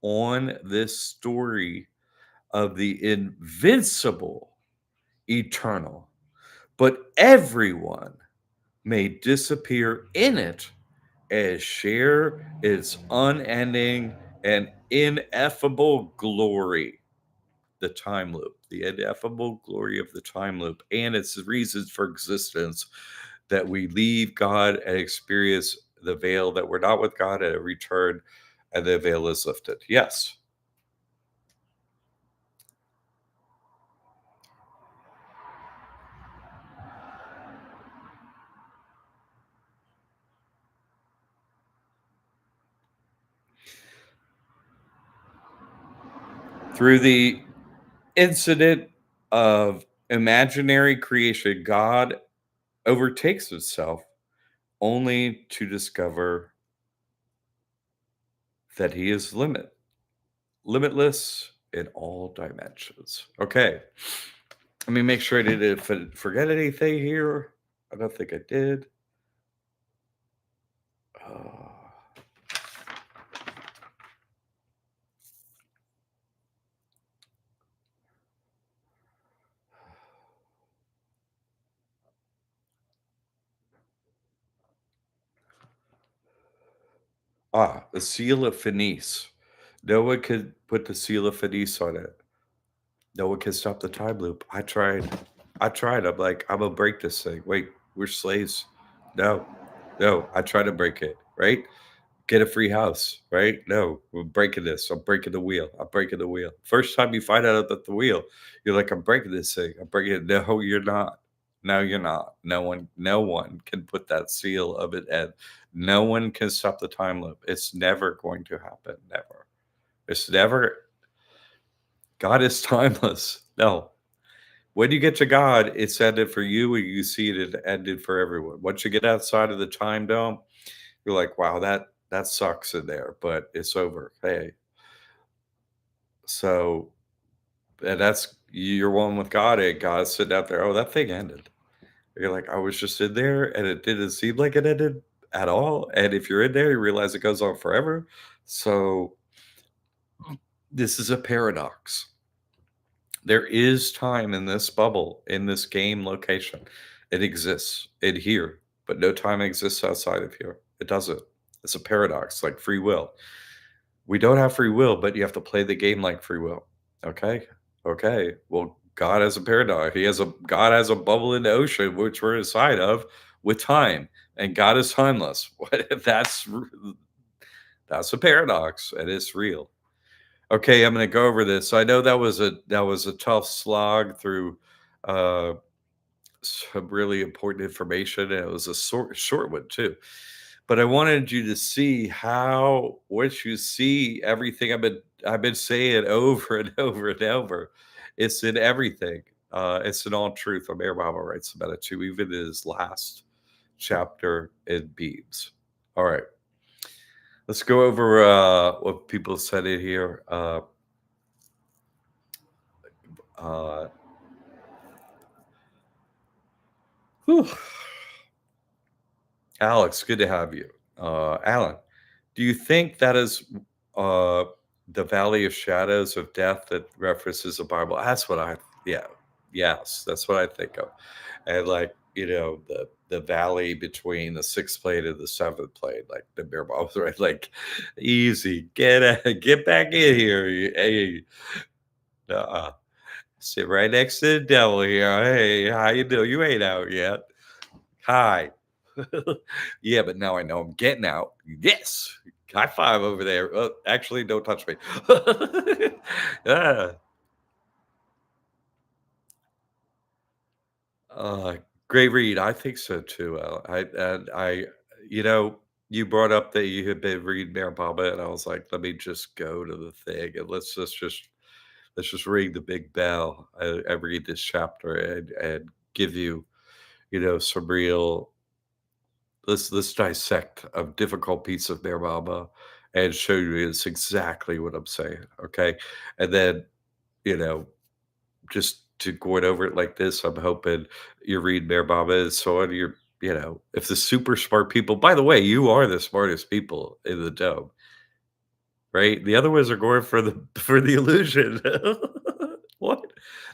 on this story of the invincible eternal, but everyone may disappear in it as share its unending and ineffable glory. The time loop, the ineffable glory of the time loop, and its reasons for existence, that we leave God and experience the veil, that we're not with God and a return, and the veil is lifted. Yes. Through the incident of imaginary creation, God overtakes himself only to discover that he is limitless in all dimensions. Okay. Let me make sure I didn't forget anything here. I don't think I did. Uh, the seal of Phineas. No one could put the seal of Phineas on it. No one can stop the time loop. I tried. I tried. I'm like, I'm gonna break this thing. Wait, we're slaves. No, no. I try to break it. Right? Get a free house. Right? No, we're breaking this. I'm breaking the wheel. I'm breaking the wheel. First time you find out that the wheel, you're like, I'm breaking this thing. I'm breaking it. No, you're not. No, you're not. No one can put that seal of it in. No one can stop the time loop. It's never going to happen. Never. It's never. God is timeless. No, when you get to God, it's ended for you, and you see it ended for everyone. Once you get outside of the time dome, you're like, wow, that sucks in there, but it's over. Hey, so and that's you're one with God, and God's sitting out there. Oh, that thing ended. You're like, I was just in there, and it didn't seem like it ended at all. And if you're in there, you realize it goes on forever. So this is a paradox. There is time in this bubble, in this game location. It exists in here, but no time exists outside of here. It doesn't. It's a paradox, like free will. We don't have free will, but you have to play the game like free will. Okay. Okay. Well, God has a paradox. God has a bubble in the ocean, which we're inside of with time, and God is timeless. That's a paradox, and it's real. Okay, I'm gonna go over this. I know that was a tough slog through uh, some really important information, and it was a short one too. But I wanted you to see how once you see everything I've been saying over and over and over, it's in everything. It's in all truth. Mayor Bible writes about it too, even in his last chapter in Beams. All right, let's go over what people said in here. Uh, Whew. Alex, good to have you. Alan, do you think that is uh, the valley of shadows of death that references the Bible? Yeah, yes, that's what I think of. And like, the valley between the sixth plate and the seventh plate, like the bear balls, right? Like, easy, get back in here. Hey, uh, sit right next to the devil here. Hey, how you doing? You ain't out yet. Hi. Yeah, but now I know I'm getting out. Yes. High five over there. Actually, don't touch me. Ah, uh, great read. I think so too. You know, you brought up that you had been reading Mary Baba, and I was like, let me just go to the thing and let's just ring the big bell. I read this chapter and give you, some real let's dissect a difficult piece of their mama and show you it's exactly what I'm saying. Okay. And then, you know, just to going over it like this, I'm hoping you read Bear Mama and so on. If the super smart people, by the way, you are the smartest people in the dome, right? The other ones are going for the for the illusion. What?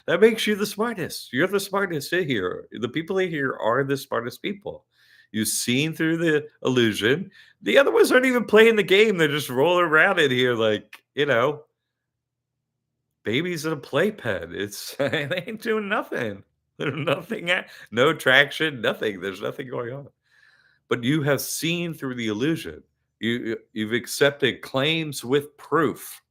That makes you the smartest. You're the smartest in here. The people in here are the smartest people. You've seen through the illusion. The other ones aren't even playing the game. They're just rolling around in here like, babies in a playpen. They ain't doing nothing. There's nothing, no traction, nothing. There's nothing going on. But you have seen through the illusion. You've accepted claims with proof.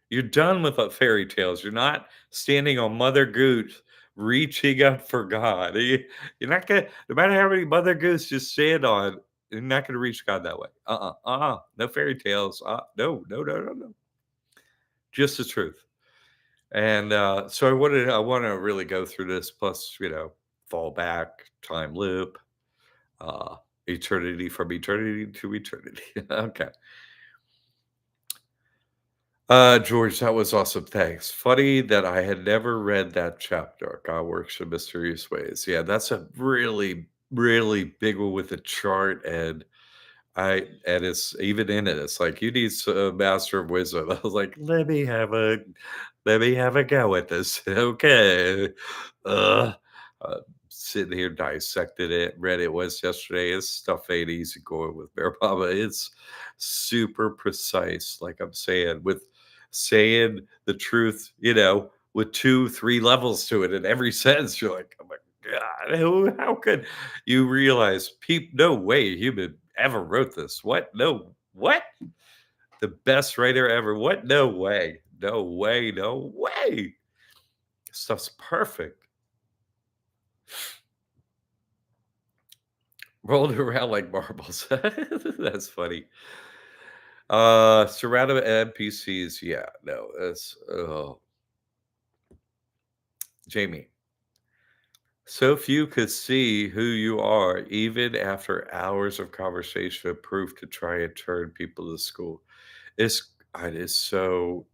You're done with the fairy tales. You're not standing on Mother Goose reaching up for God. You're not gonna, no matter how many Mother Goose you stand on, you're not gonna reach God that way. No fairy tales. No, no, no, no, no. Just the truth. And so I want to really go through this. Plus, fall back, time loop, uh, eternity from eternity to eternity. Okay. George, that was awesome. Thanks. Funny that I had never read that chapter. God works in mysterious ways. Yeah, that's a really, really big one with a chart, and it's even in it. It's like you need a master of wisdom. I was like, let me have a go at this. Okay. Uh, uh, Sitting here dissected it, read it was yesterday. This stuff ain't easy going with Bear Mama. It's super precise, like I'm saying, with saying the truth, with 2, 3 levels to it in every sentence. You're like, oh my God, how could you realize no way a human ever wrote this? What? No, what? The best writer ever. What? No way. No way. No way. Stuff's perfect. Rolled around like marbles. That's funny. Surrounded by NPCs. Yeah, no, that's Jamie. So few could see who you are, even after hours of conversation and proof to try and turn people to school. It is so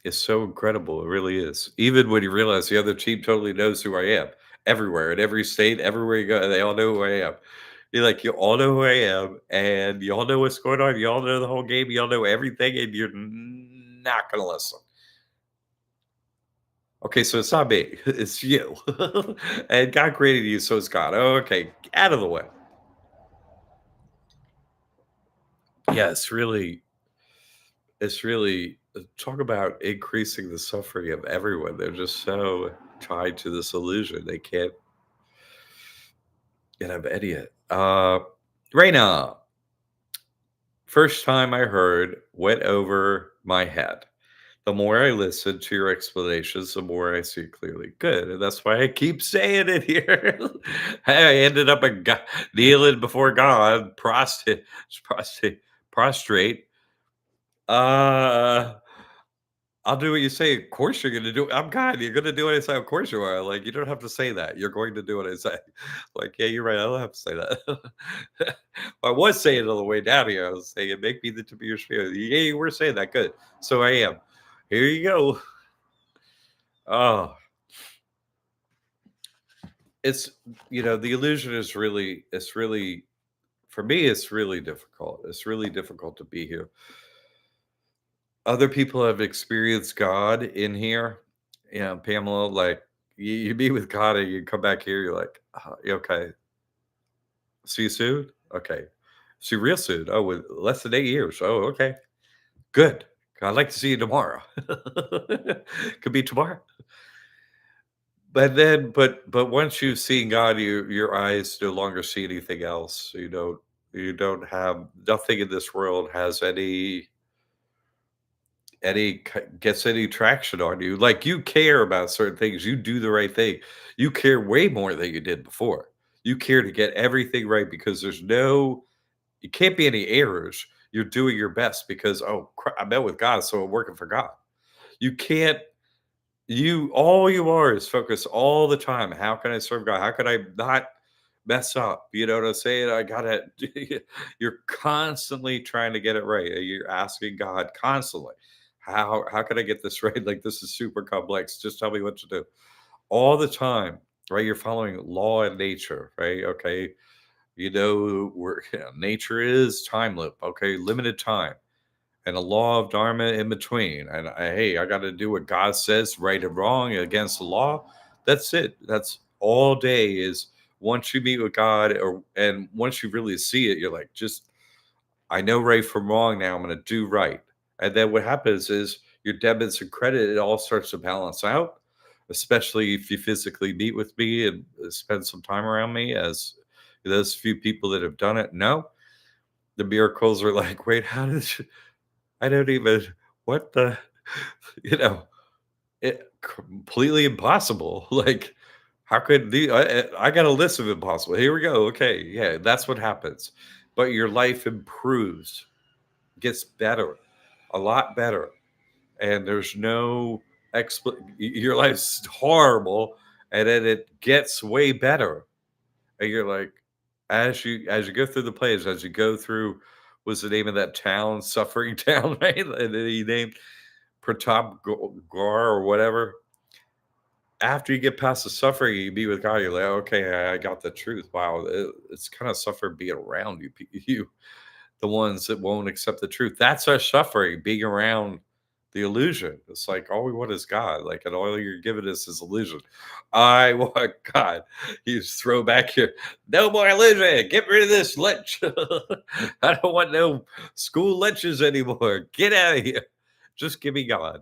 It's so incredible, it really is. Even when you realize the other team totally knows who I am, everywhere, in every state, everywhere you go, they all know who I am. You're like, "You all know who I am, and you all know what's going on, you all know the whole game, you all know everything, and you're not gonna listen." Okay, so it's not me, it's you. And God created you, so it's God. Oh, okay, out of the way. Yeah, it's really talk about increasing the suffering of everyone. They're just so tied to this illusion. They can't get an idiot. Raina, first time I heard went over my head. The more I listen to your explanations, the more I see clearly. Good, and that's why I keep saying it here. Hey, I ended up kneeling before God, prostrate, prostrate. Uh, I'll do what you say. Of course, you're gonna do. I'm God. You're gonna do what I say. Of course, you are. Like you don't have to say that. You're going to do what I say. Like, yeah, you're right. I don't have to say that. I was saying it on the way down here. I was saying, "Make me the tip of your spear." Yeah, you were saying that. Good. So I am. Here you go. Oh, it's the illusion is really. It's really for me. It's really difficult. It's really difficult to be here. Other people have experienced God in here. Yeah, Pamela, like you be with God and you come back here, you're like, "You okay. See you soon? Okay. See you real soon. Oh, with less than 8 years. Oh, okay. Good. I'd like to see you tomorrow. Could be tomorrow. But once you've seen God, your eyes no longer see anything else. You don't have nothing in this world has gets any traction on you. Like you care about certain things. You do the right thing. You care way more than you did before. You care to get everything right because it can't be any errors. You're doing your best because I met with God, so I'm working for God. You can't. All you are is focus all the time. How can I serve God? How can I not mess up? You know what I'm saying? I gotta. You're constantly trying to get it right. You're asking God constantly, how can I get this right? Like this is super complex. Just tell me what to do all the time. Right? You're following law and nature. Right? Okay. Where nature is time loop. Okay, limited time and a law of dharma in between. And hey, I got to do what God says, right and wrong against the law. That's it. That's all day is once you meet with God, and once you really see it, you're like, just I know right from wrong now. I'm going to do right. And then what happens is your debits and credit, it all starts to balance out, especially if you physically meet with me and spend some time around me, as those few people that have done it know. The miracles are like, wait, how did you, I don't even what the you know, it completely impossible. Like, how could I got a list of impossible. Here we go. Okay, yeah, that's what happens. But your life improves, gets better, a lot better. And there's no your life's horrible, and then it gets way better, and you're like, as you go through the plays, as you go through, what's the name of that town, Suffering Town, right? And then he named Pratap Gar or whatever. After you get past the suffering, you be with God. You're like, okay, I got the truth. Wow, it's kind of suffering being around you. You, the ones that won't accept the truth. That's our suffering, being around the illusion. It's like all we want is God. Like, and all you're giving us is illusion. I want God. You just throw back here. No more illusion. Get rid of this lynch. I don't want no school lynches anymore. Get out of here. Just give me God.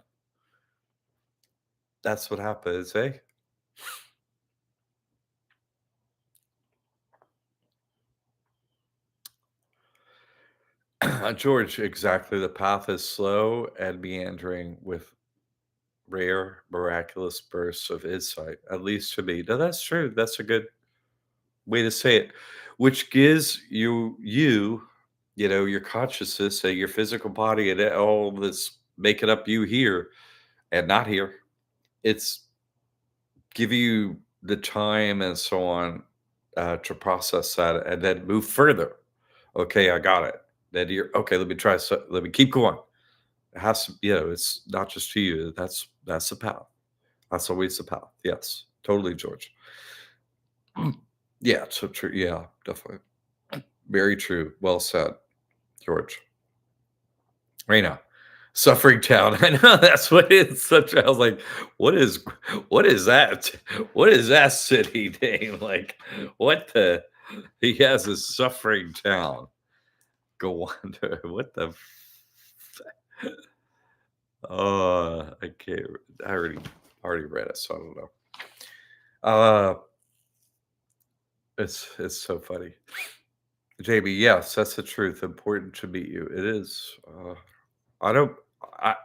That's what happens, eh? George, exactly. The path is slow and meandering with rare, miraculous bursts of insight, at least to me. No, that's true. That's a good way to say it, which gives you know, your consciousness and your physical body and all this making up you here and not here. It's give you the time and so on to process that and then move further. Okay, I got it. Then you're okay. Let me try. Let me keep going. It has to, it's not just to you. That's the path. That's always the path. Yes, totally, George. Yeah, so true. Yeah, definitely. Very true. Well said, George. Right now. Suffering Town. I know that's what it's such. I was like, what is that? What is that city name? Like, what the he has a suffering town. Go wonder what the I can't. I already read it, so I don't know. Uh, it's so funny, JB. Yes, that's the truth. Important to meet you. It is. I don't. I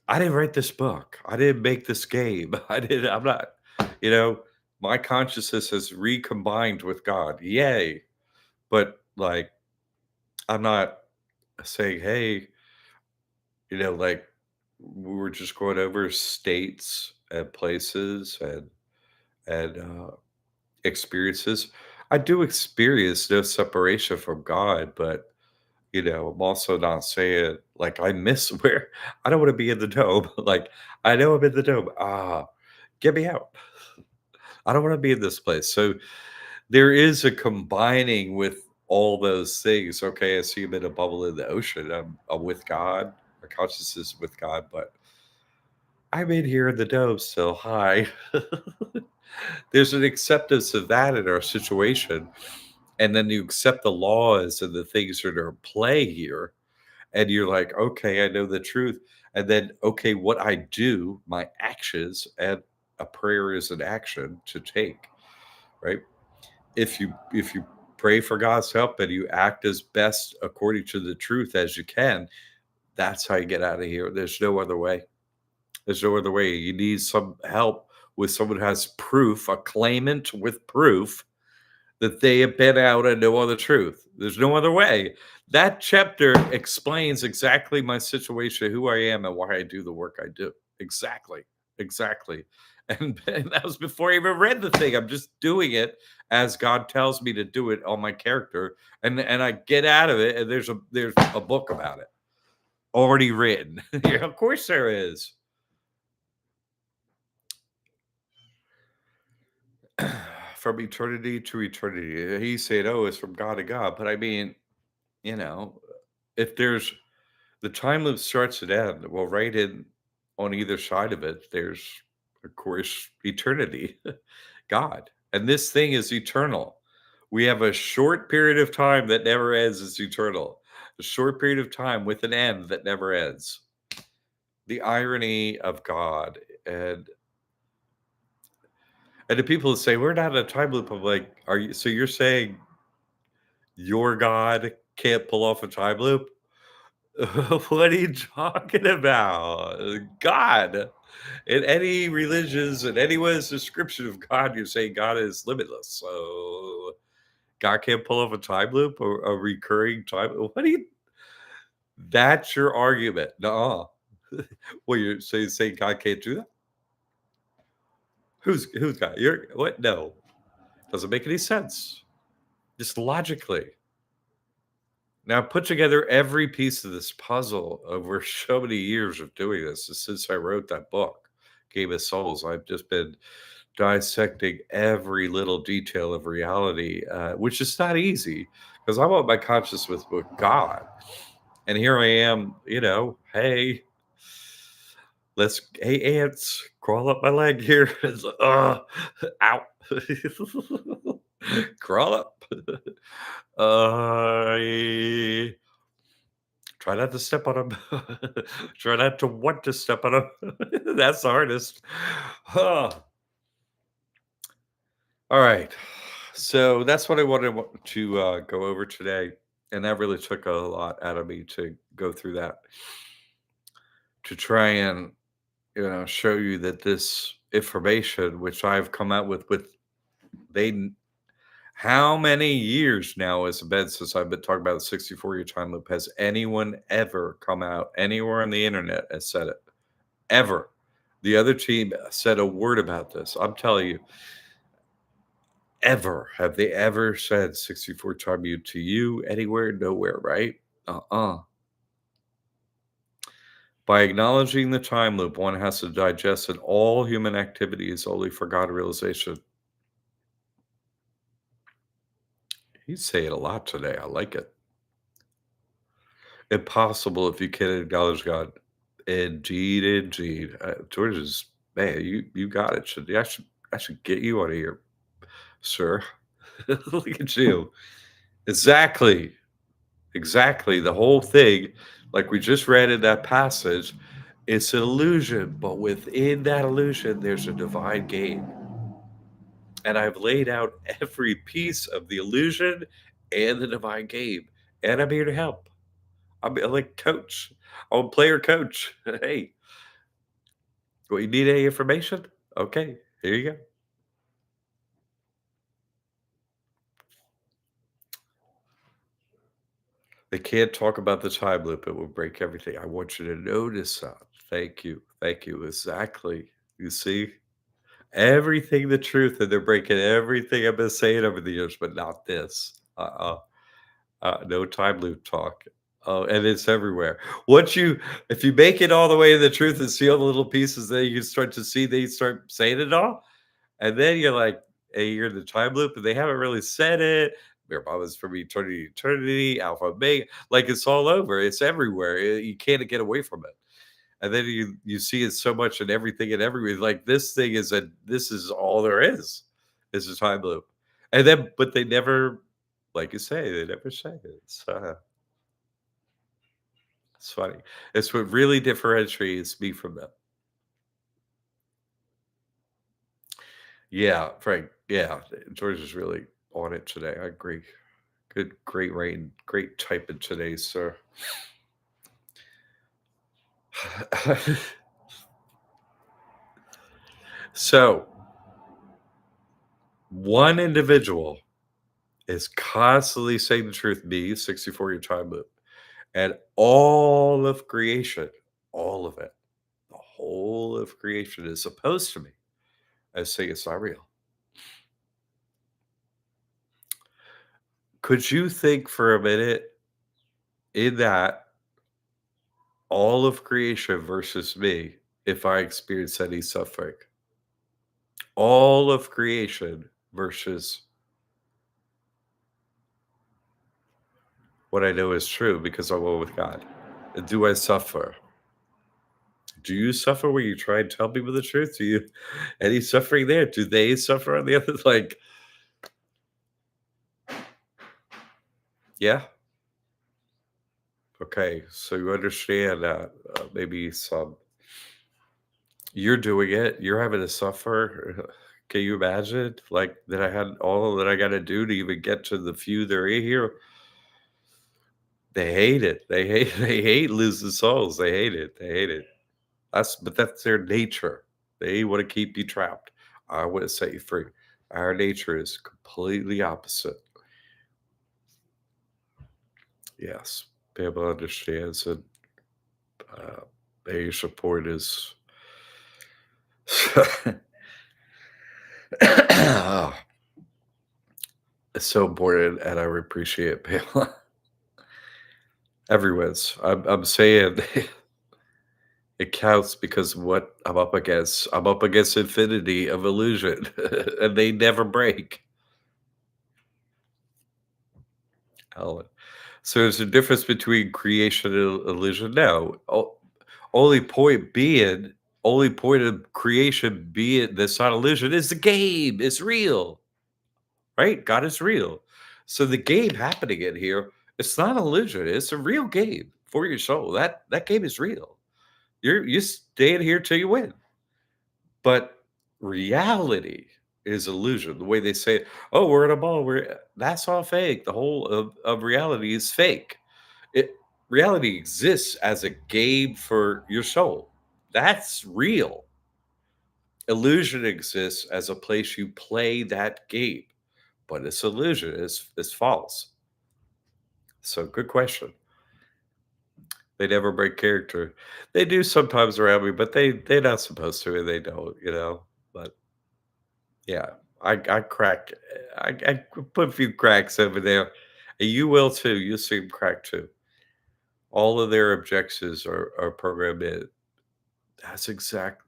I didn't write this book. I didn't make this game. I didn't. I'm not. You know, my consciousness is recombined with God. Yay! But like, I'm not saying, hey, like we were just going over states and places and experiences. I do experience no separation from God, but I'm also not saying like I miss where I don't want to be in the dome. Like I know I'm in the dome. Get me out. I don't want to be in this place. So there is a combining with all those things. Okay, I see I'm in a bubble in the ocean. I'm with God. My consciousness is with God, but I'm in here in the dome still. Hi. There's an acceptance of that in our situation. And then you accept the laws and the things that are at play here. And you're like, okay, I know the truth. And then, okay, what I do, my actions, and a prayer is an action to take, right? If you pray for God's help and you act as best according to the truth as you can, that's how you get out of here. There's no other way. There's no other way. You need some help with someone who has proof, a claimant with proof that they have been out and know all the truth. There's no other way. That chapter explains exactly my situation, who I am, and why I do the work I do. Exactly. Exactly. And that was before I even read the thing. I'm just doing it as God tells me to do it on my character. And I get out of it, and there's a book about it already written. Yeah, of course there is. From eternity to eternity. He said, oh, it's from God to God. But I mean, you know, if there's the time loop starts and ends, well, right in on either side of it, there's of course eternity, God. And this thing is eternal. We have a short period of time that never ends, it's eternal. A short period of time with an end that never ends. The irony of God. And the people that say we're not in a time loop, I'm like, are you so you're saying your God can't pull off a time loop? What are you talking about? God. In any religions and anyone's description of God, you're saying God is limitless. So God can't pull off a time loop or a recurring time. What do you that's your argument. No. Well, you're saying God can't do that? Who's God? You're what? No, doesn't make any sense. Just logically. Now put together every piece of this puzzle over so many years of doing this. Since I wrote that book, Game of Souls, I've just been dissecting every little detail of reality, which is not easy because I want my consciousness with God. And here I am, hey, hey, ants, crawl up my leg here. It's like, ow. Crawl up. Uh, Try not to step on them. Try not to want to step on them. That's the hardest. Huh. All right. So that's what I wanted to go over today. And that really took a lot out of me to go through that, to try and, show you that this information, which I've come out with they, how many years now has it been since I've been talking about the 64-year time loop? Has anyone ever come out anywhere on the internet and said it? Ever. The other team said a word about this. I'm telling you, ever. Have they ever said 64 time you to you anywhere? Nowhere, right? Uh-uh. By acknowledging the time loop, one has to digest that all human activity is only for God realization. He's saying a lot today. I like it. Impossible if you can't acknowledge God. Indeed, indeed. George is, man, you got it. I should get you out of here, sir. Look at you. Exactly. Exactly. The whole thing, like we just read in that passage, it's an illusion, but within that illusion, there's a divine game. And I've laid out every piece of the illusion and the divine game. And I'm here to help. I'm like coach. I'm a player coach. Hey, well, you need any information? Okay, here you go. They can't talk about the time loop. It will break everything. I want you to notice that. Thank you. Thank you. Exactly. You see? Everything the truth, and they're breaking everything I've been saying over the years, but not this. No time loop talk. Oh, and it's everywhere. Once you, if you make it all the way to the truth and see all the little pieces, then you start to see they start saying it all, and then you're like, hey, you're in the time loop, and they haven't really said it. Their is from eternity to eternity, alpha, omega, like it's all over. It's everywhere. You can't get away from it. And then you see it so much in everything and everywhere. Like this is all there is a time loop. And then but they never, like you say, they never say it. It's funny. It's what really differentiates me from them. Yeah, Frank. Yeah. George is really on it today. I agree. Good, great rain, great typing today, sir. So one individual is constantly saying the truth, me, 64-year time loop. And all of creation, all of it, the whole of creation is opposed to me. I say it's not real. Could you think for a minute in that all of creation versus me if I experience any suffering? All of creation versus what I know is true because I'm one with God. Do I suffer? Do you suffer when you try and tell people the truth? Do you any suffering there? Do they suffer on the other? Like, yeah. Okay, so you understand that maybe some you're doing it, you're having to suffer. Can you imagine? Like that I had all that I got to do to even get to the few that are in here. They hate it. They hate losing souls. They hate it. They hate it. That's their nature. They want to keep you trapped. I want to set you free. Our nature is completely opposite. Yes, people understands it. Your support is oh, it's so important, and I appreciate it, Pamela. Everyone's. I'm saying it counts because of what I'm up against. I'm up against infinity of illusion, and they never break. Alan. So there's a difference between creation and illusion. No, only point being, only point of creation being that's not illusion is the game. It's real, right? God is real. So the game happening in here, it's not illusion. It's a real game for your soul. That game is real. You stay in here till you win. But reality is illusion. The way they say, "Oh, we're in a ball," we're that's all fake. The whole of reality is fake. It reality exists as a game for your soul. That's real. Illusion exists as a place you play that game, but it's illusion. It's false. So, good question. They never break character. They do sometimes around me, but they're not supposed to, and they don't. But yeah, I crack. I put a few cracks over there, and you will too. You'll see them crack too. All of their objectives are programmed in. That's exact.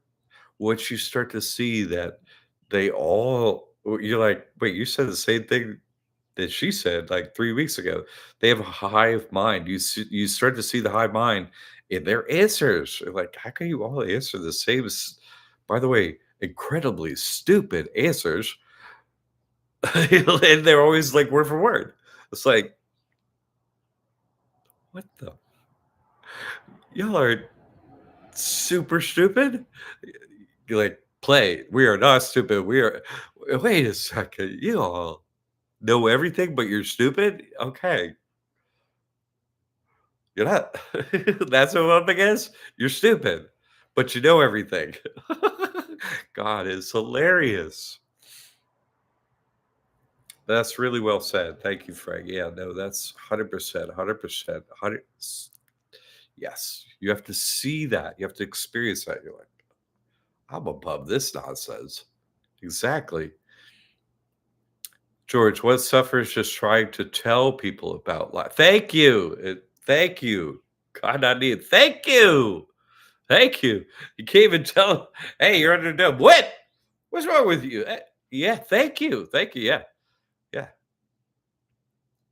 Once you start to see that they all, you're like, wait, you said the same thing that she said like 3 weeks ago. They have a hive mind. You start to see the hive mind in their answers. You're like, how can you all answer the same? By the way, incredibly stupid answers. And they're always like word for word. It's like, what the? Y'all are super stupid. You're like, play. We are not stupid. We are. Wait a second. You all know everything, but you're stupid. Okay, you're not. That's what I'm up against. You're stupid, but you know everything. God is hilarious. That's really well said. Thank you, Frank. Yeah, no, that's 100%, 100%, 100. Yes, you have to see that. You have to experience that. You're like, I'm above this nonsense. Exactly. George, what suffers just trying to tell people about life? Thank you. Thank you. God, I need it. Thank you. Thank you. You can't even tell, hey, you're under the what? What's wrong with you? Yeah, thank you. Thank you. Yeah. Yeah.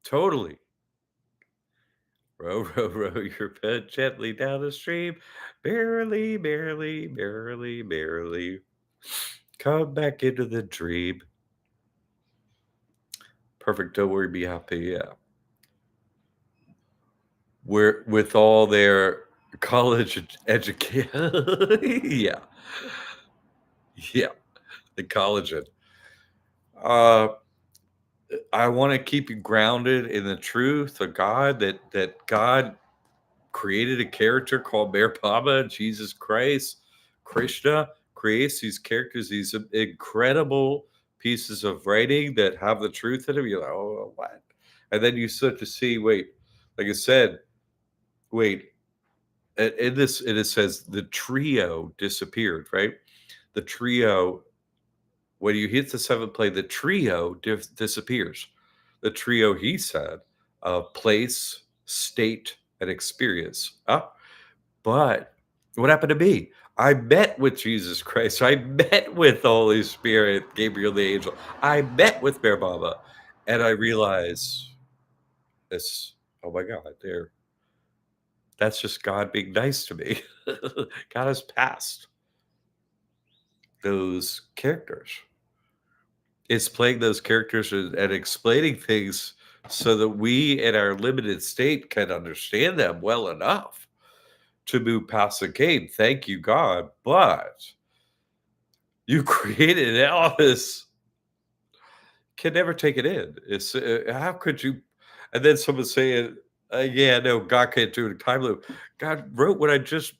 Totally. Row, row, row your boat gently down the stream. Barely, barely, barely, barely. Come back into the dream. Perfect. Don't worry, be happy. Yeah. Where with all their college education. Yeah. Yeah. The collagen. Uh, I want to keep you grounded in the truth of God that God created a character called Bear Baba, Jesus Christ, Krishna creates these characters, these incredible pieces of writing that have the truth in them. You're like, oh, what? And then you start to see, wait, like I said, wait, in this, it says the trio disappeared, right? The trio, when you hit the seventh play, the trio disappears. The trio, he said, of place, state, and experience. But what happened to me? I met with Jesus Christ. I met with the Holy Spirit, Gabriel the angel. I met with Bear Baba. And I realized this, oh my God, that's just God being nice to me. God has passed those characters. It's playing those characters and explaining things so that we in our limited state can understand them well enough to move past the game. Thank you, God. But you created all this, can never take it in. It's how could you? And then someone saying, "Yeah, no, God can't do it in time loop." God wrote what I just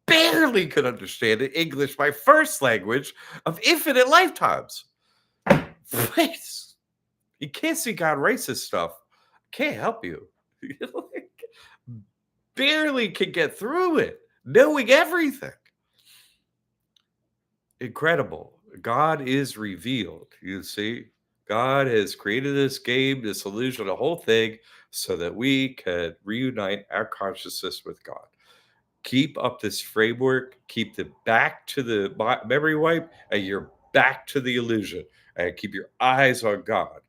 barely could understand in English, my first language of infinite lifetimes. Please, you can't see God racist stuff. Can't help you. Like, barely can get through it. knowing everything. Incredible. God is revealed. You see, God has created this game, this illusion, the whole thing, so that we can reunite our consciousness with God. Keep up this framework, keep the back to the memory wipe, and you're back to the illusion. And keep your eyes on God.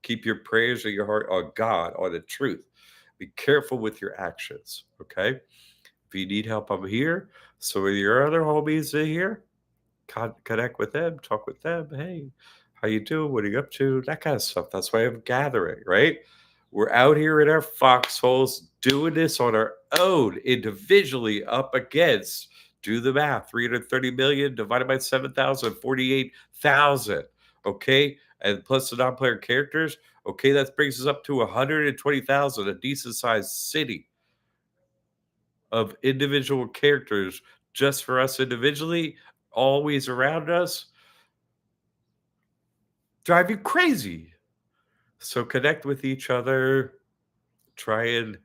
Keep your prayers and your heart on God, on the truth. Be careful with your actions. Okay. If you need help, I'm here. So are your other homies in here? Connect with them, talk with them. Hey, how you doing? What are you up to? That kind of stuff. That's why I'm gathering, right? We're out here in our foxholes doing this on our own, individually up against, do the math, 330 million divided by 7,000, 48,000. Okay. And plus the non player characters. Okay. That brings us up to 120,000, a decent sized city of individual characters just for us individually, always around us, drive you crazy. So connect with each other, try and,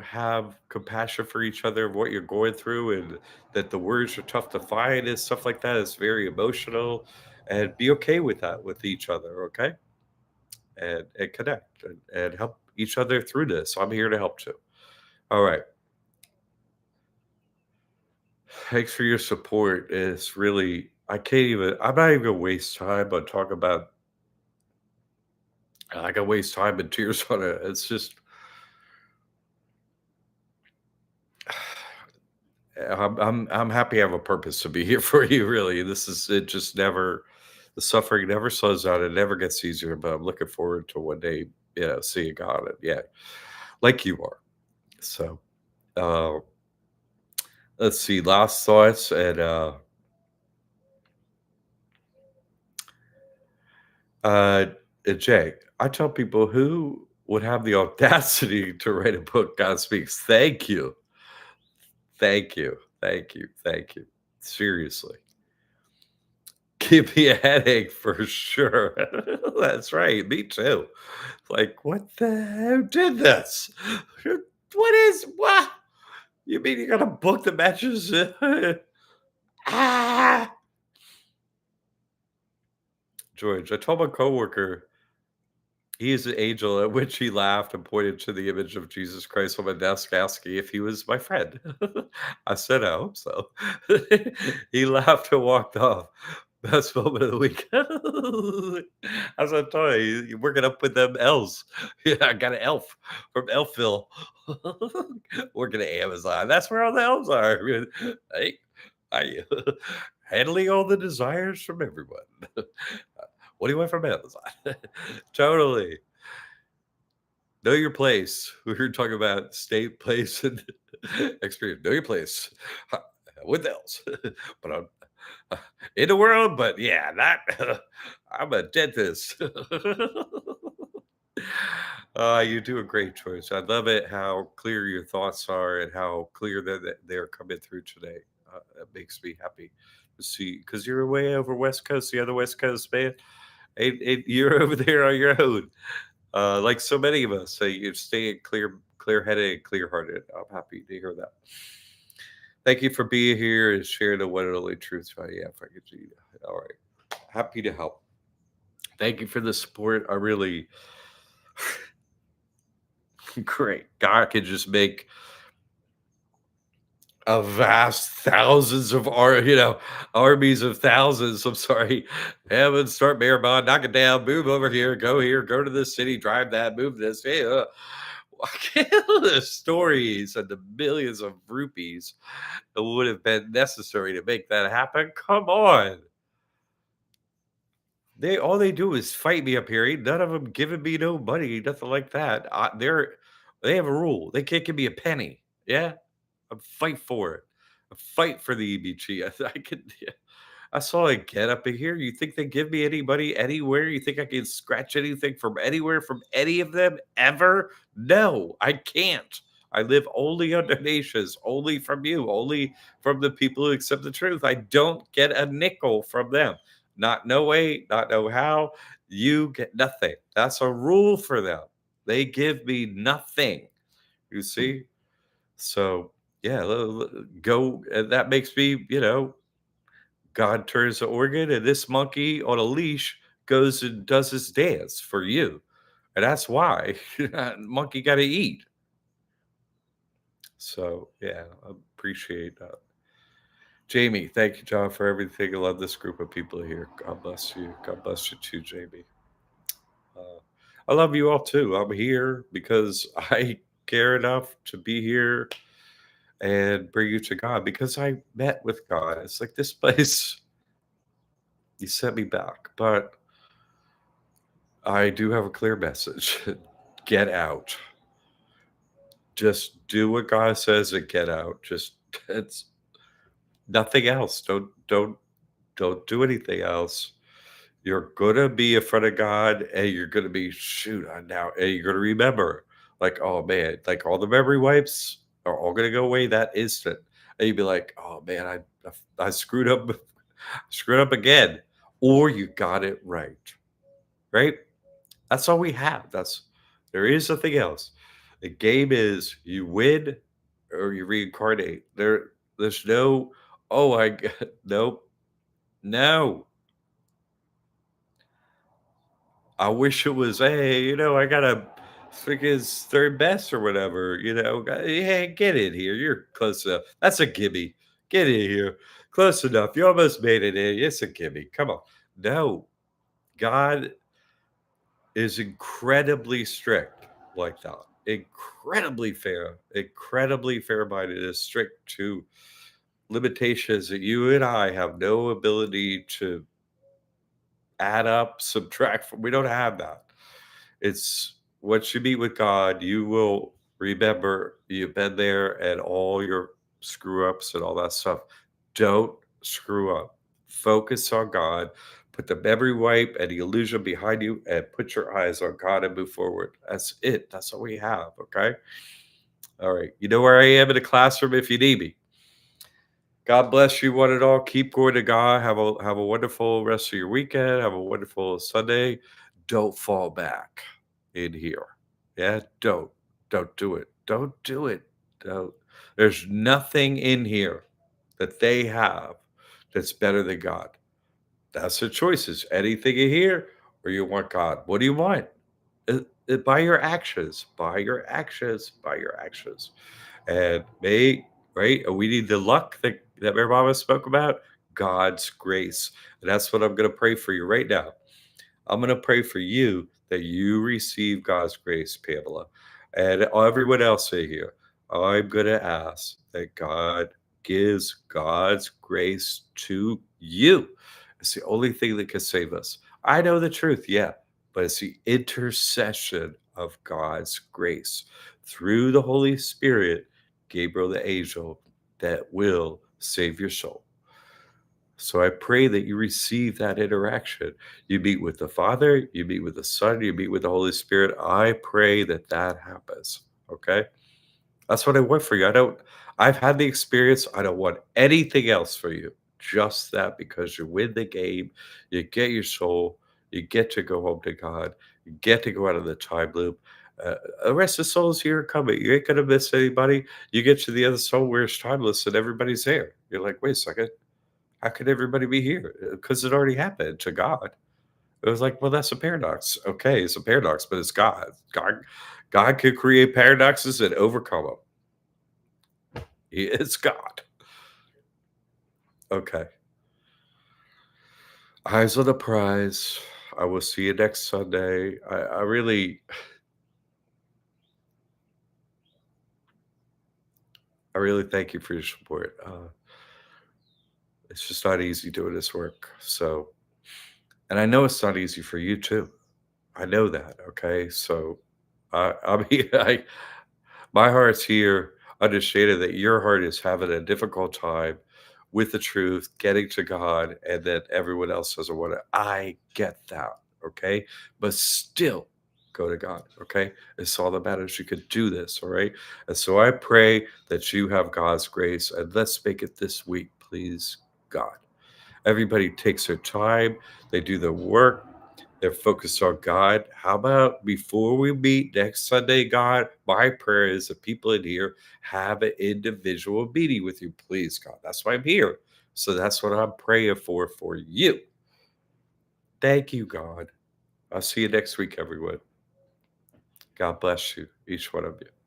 have compassion for each other of what you're going through, and that the words are tough to find and stuff like that. It's very emotional, and be okay with that with each other. Okay. And connect and help each other through this. I'm here to help too. All right. Thanks for your support. It's really, I'm not even gonna waste time on talk about, I can waste time and tears on it. It's just, I'm happy I have a purpose to be here for you. Really, this is it. Just never, the suffering never slows down. It never gets easier. But I'm looking forward to one day, seeing God. And yeah, like you are. So, uh, let's see. Last thoughts and Uh, Jay, I tell people who would have the audacity to write a book, God Speaks. Thank you. Thank you. Thank you. Thank you. Seriously. Give me a headache for sure. That's right. Me too. Like, what the hell did this? What? You mean you got a book that matches? Ah! George, I told my coworker he is an angel, at which he laughed and pointed to the image of Jesus Christ on my desk, asking if he was my friend. I said, I hope so. He laughed and walked off. Best moment of the week. As I told you, you're working up with them elves. Yeah, I got an elf from Elfville working at Amazon. That's where all the elves are. Hey, I handling all the desires from everyone. What do you want from Amazon? Totally. Know your place. We were talking about state, place, and experience. Know your place. With else? But I'm in the world, but yeah, not I'm a dentist. You do a great choice. I love it how clear your thoughts are and how clear that they're coming through today. It makes me happy to see because you're way over West Coast, the other West Coast, man. You're over there on your own. Like so many of us, you're staying clear-headed and clear-hearted. I'm happy to hear that. Thank you for being here and sharing the one and only truth. Yeah, if I could see. All right, happy to help. Thank you for the support. I really great. God could just make a vast thousands of armies of thousands. I'm sorry, heaven, start Maribon, knock it down, move over here, go to this city, drive that, move this. Yeah, the stories and the millions of rupees that would have been necessary to make that happen. Come on. They all they do is fight me up here. Ain't none of them giving me no money, nothing like that. They have a rule. They can't give me a penny. Yeah, I fight for it. I fight for the EBG. I could. I saw a get up in here. You think they give me anybody anywhere? You think I can scratch anything from anywhere from any of them ever? No, I can't. I live only on donations, only from you, only from the people who accept the truth. I don't get a nickel from them. Not no way, not know how. You get nothing. That's a rule for them. They give me nothing. You see? So Yeah, go. And that makes me, God turns the organ, and this monkey on a leash goes and does his dance for you. And that's why monkey got to eat. So, yeah, I appreciate that. Jamie, thank you, John, for everything. I love this group of people here. God bless you. God bless you too, Jamie. Uh, I love you all too. I'm here because I care enough to be here and bring you to God because I met with God. It's like this place, He sent me back. But I do have a clear message. Get out. Just do what God says and get out. Just it's nothing else. Don't do anything else. You're gonna be in front of God and you're gonna be shoot on now and you're gonna remember like, oh man, like all the memory wipes are all gonna go away that instant. And you'd be like, oh man, I screwed up, screwed up again. Or you got it right. Right? That's all we have. There is nothing else. The game is you win or you reincarnate. There's no, oh nope. No. I wish it was, hey, I got a freaking third best or whatever, Hey, get in here. You're close enough. That's a gimme. Get in here. Close enough. You almost made it in. It's a gimme. Come on. No. God is incredibly strict like that. Incredibly fair minded, is strict to limitations that you and I have no ability to add up, subtract from. We don't have that. It's once you meet with God, you will remember you've been there and all your screw ups and all that stuff. Don't screw up. Focus on God. Put the memory wipe and the illusion behind you and put your eyes on God and move forward. That's it. That's all we have. Okay. All right. You know where I am in the classroom if you need me. God bless you one and all. Keep going to God. Have a wonderful rest of your weekend. Have a wonderful Sunday. Don't fall back in here. Yeah, don't do it. Don't do it. Don't. There's nothing in here that they have that's better than God. That's the choices. Anything in here, or you want God. What do you want? By your actions. By your actions. By your actions. And right? We need the luck that Mary Mama spoke about, God's grace. And that's what I'm going to pray for you right now. I'm going to pray for you that you receive God's grace, Pamela, and everyone else in here. I'm going to ask that God gives God's grace to you. It's the only thing that can save us. I know the truth, yeah, but it's the intercession of God's grace through the Holy Spirit, Gabriel the angel, that will save your soul. So I pray that you receive that interaction. You meet with the Father, you meet with the Son, you meet with the Holy Spirit. I pray that that happens. Okay. That's what I want for you. I've had the experience. I don't want anything else for you. Just that, because you win the game, you get your soul, you get to go home to God, you get to go out of the time loop. The rest of the souls here are coming. You ain't gonna miss anybody. You get to the other soul where it's timeless and everybody's there. You're like, wait a second, how could everybody be here? Because it already happened to God. It was like, well, that's a paradox. Okay, it's a paradox, but it's God. God could create paradoxes and overcome them. He is God. Okay. Eyes on the prize. I will see you next Sunday. I really thank you for your support. It's just not easy doing this work. So, and I know it's not easy for you too. I know that. Okay. So, I mean, my heart's here, understanding that your heart is having a difficult time with the truth, getting to God, and that everyone else doesn't want to. I get that. Okay. But still go to God. Okay. It's all that matters. You could do this. All right. And so I pray that you have God's grace, and let's make it this week, please, God. Everybody takes their time, they do their work, They're focused on God. How about before we meet next Sunday, God, my prayer is that people in here have an individual meeting with you, please, God. That's why I'm here. So that's what I'm praying for you. Thank you, God. I'll see you next week, everyone. God bless you, each one of you.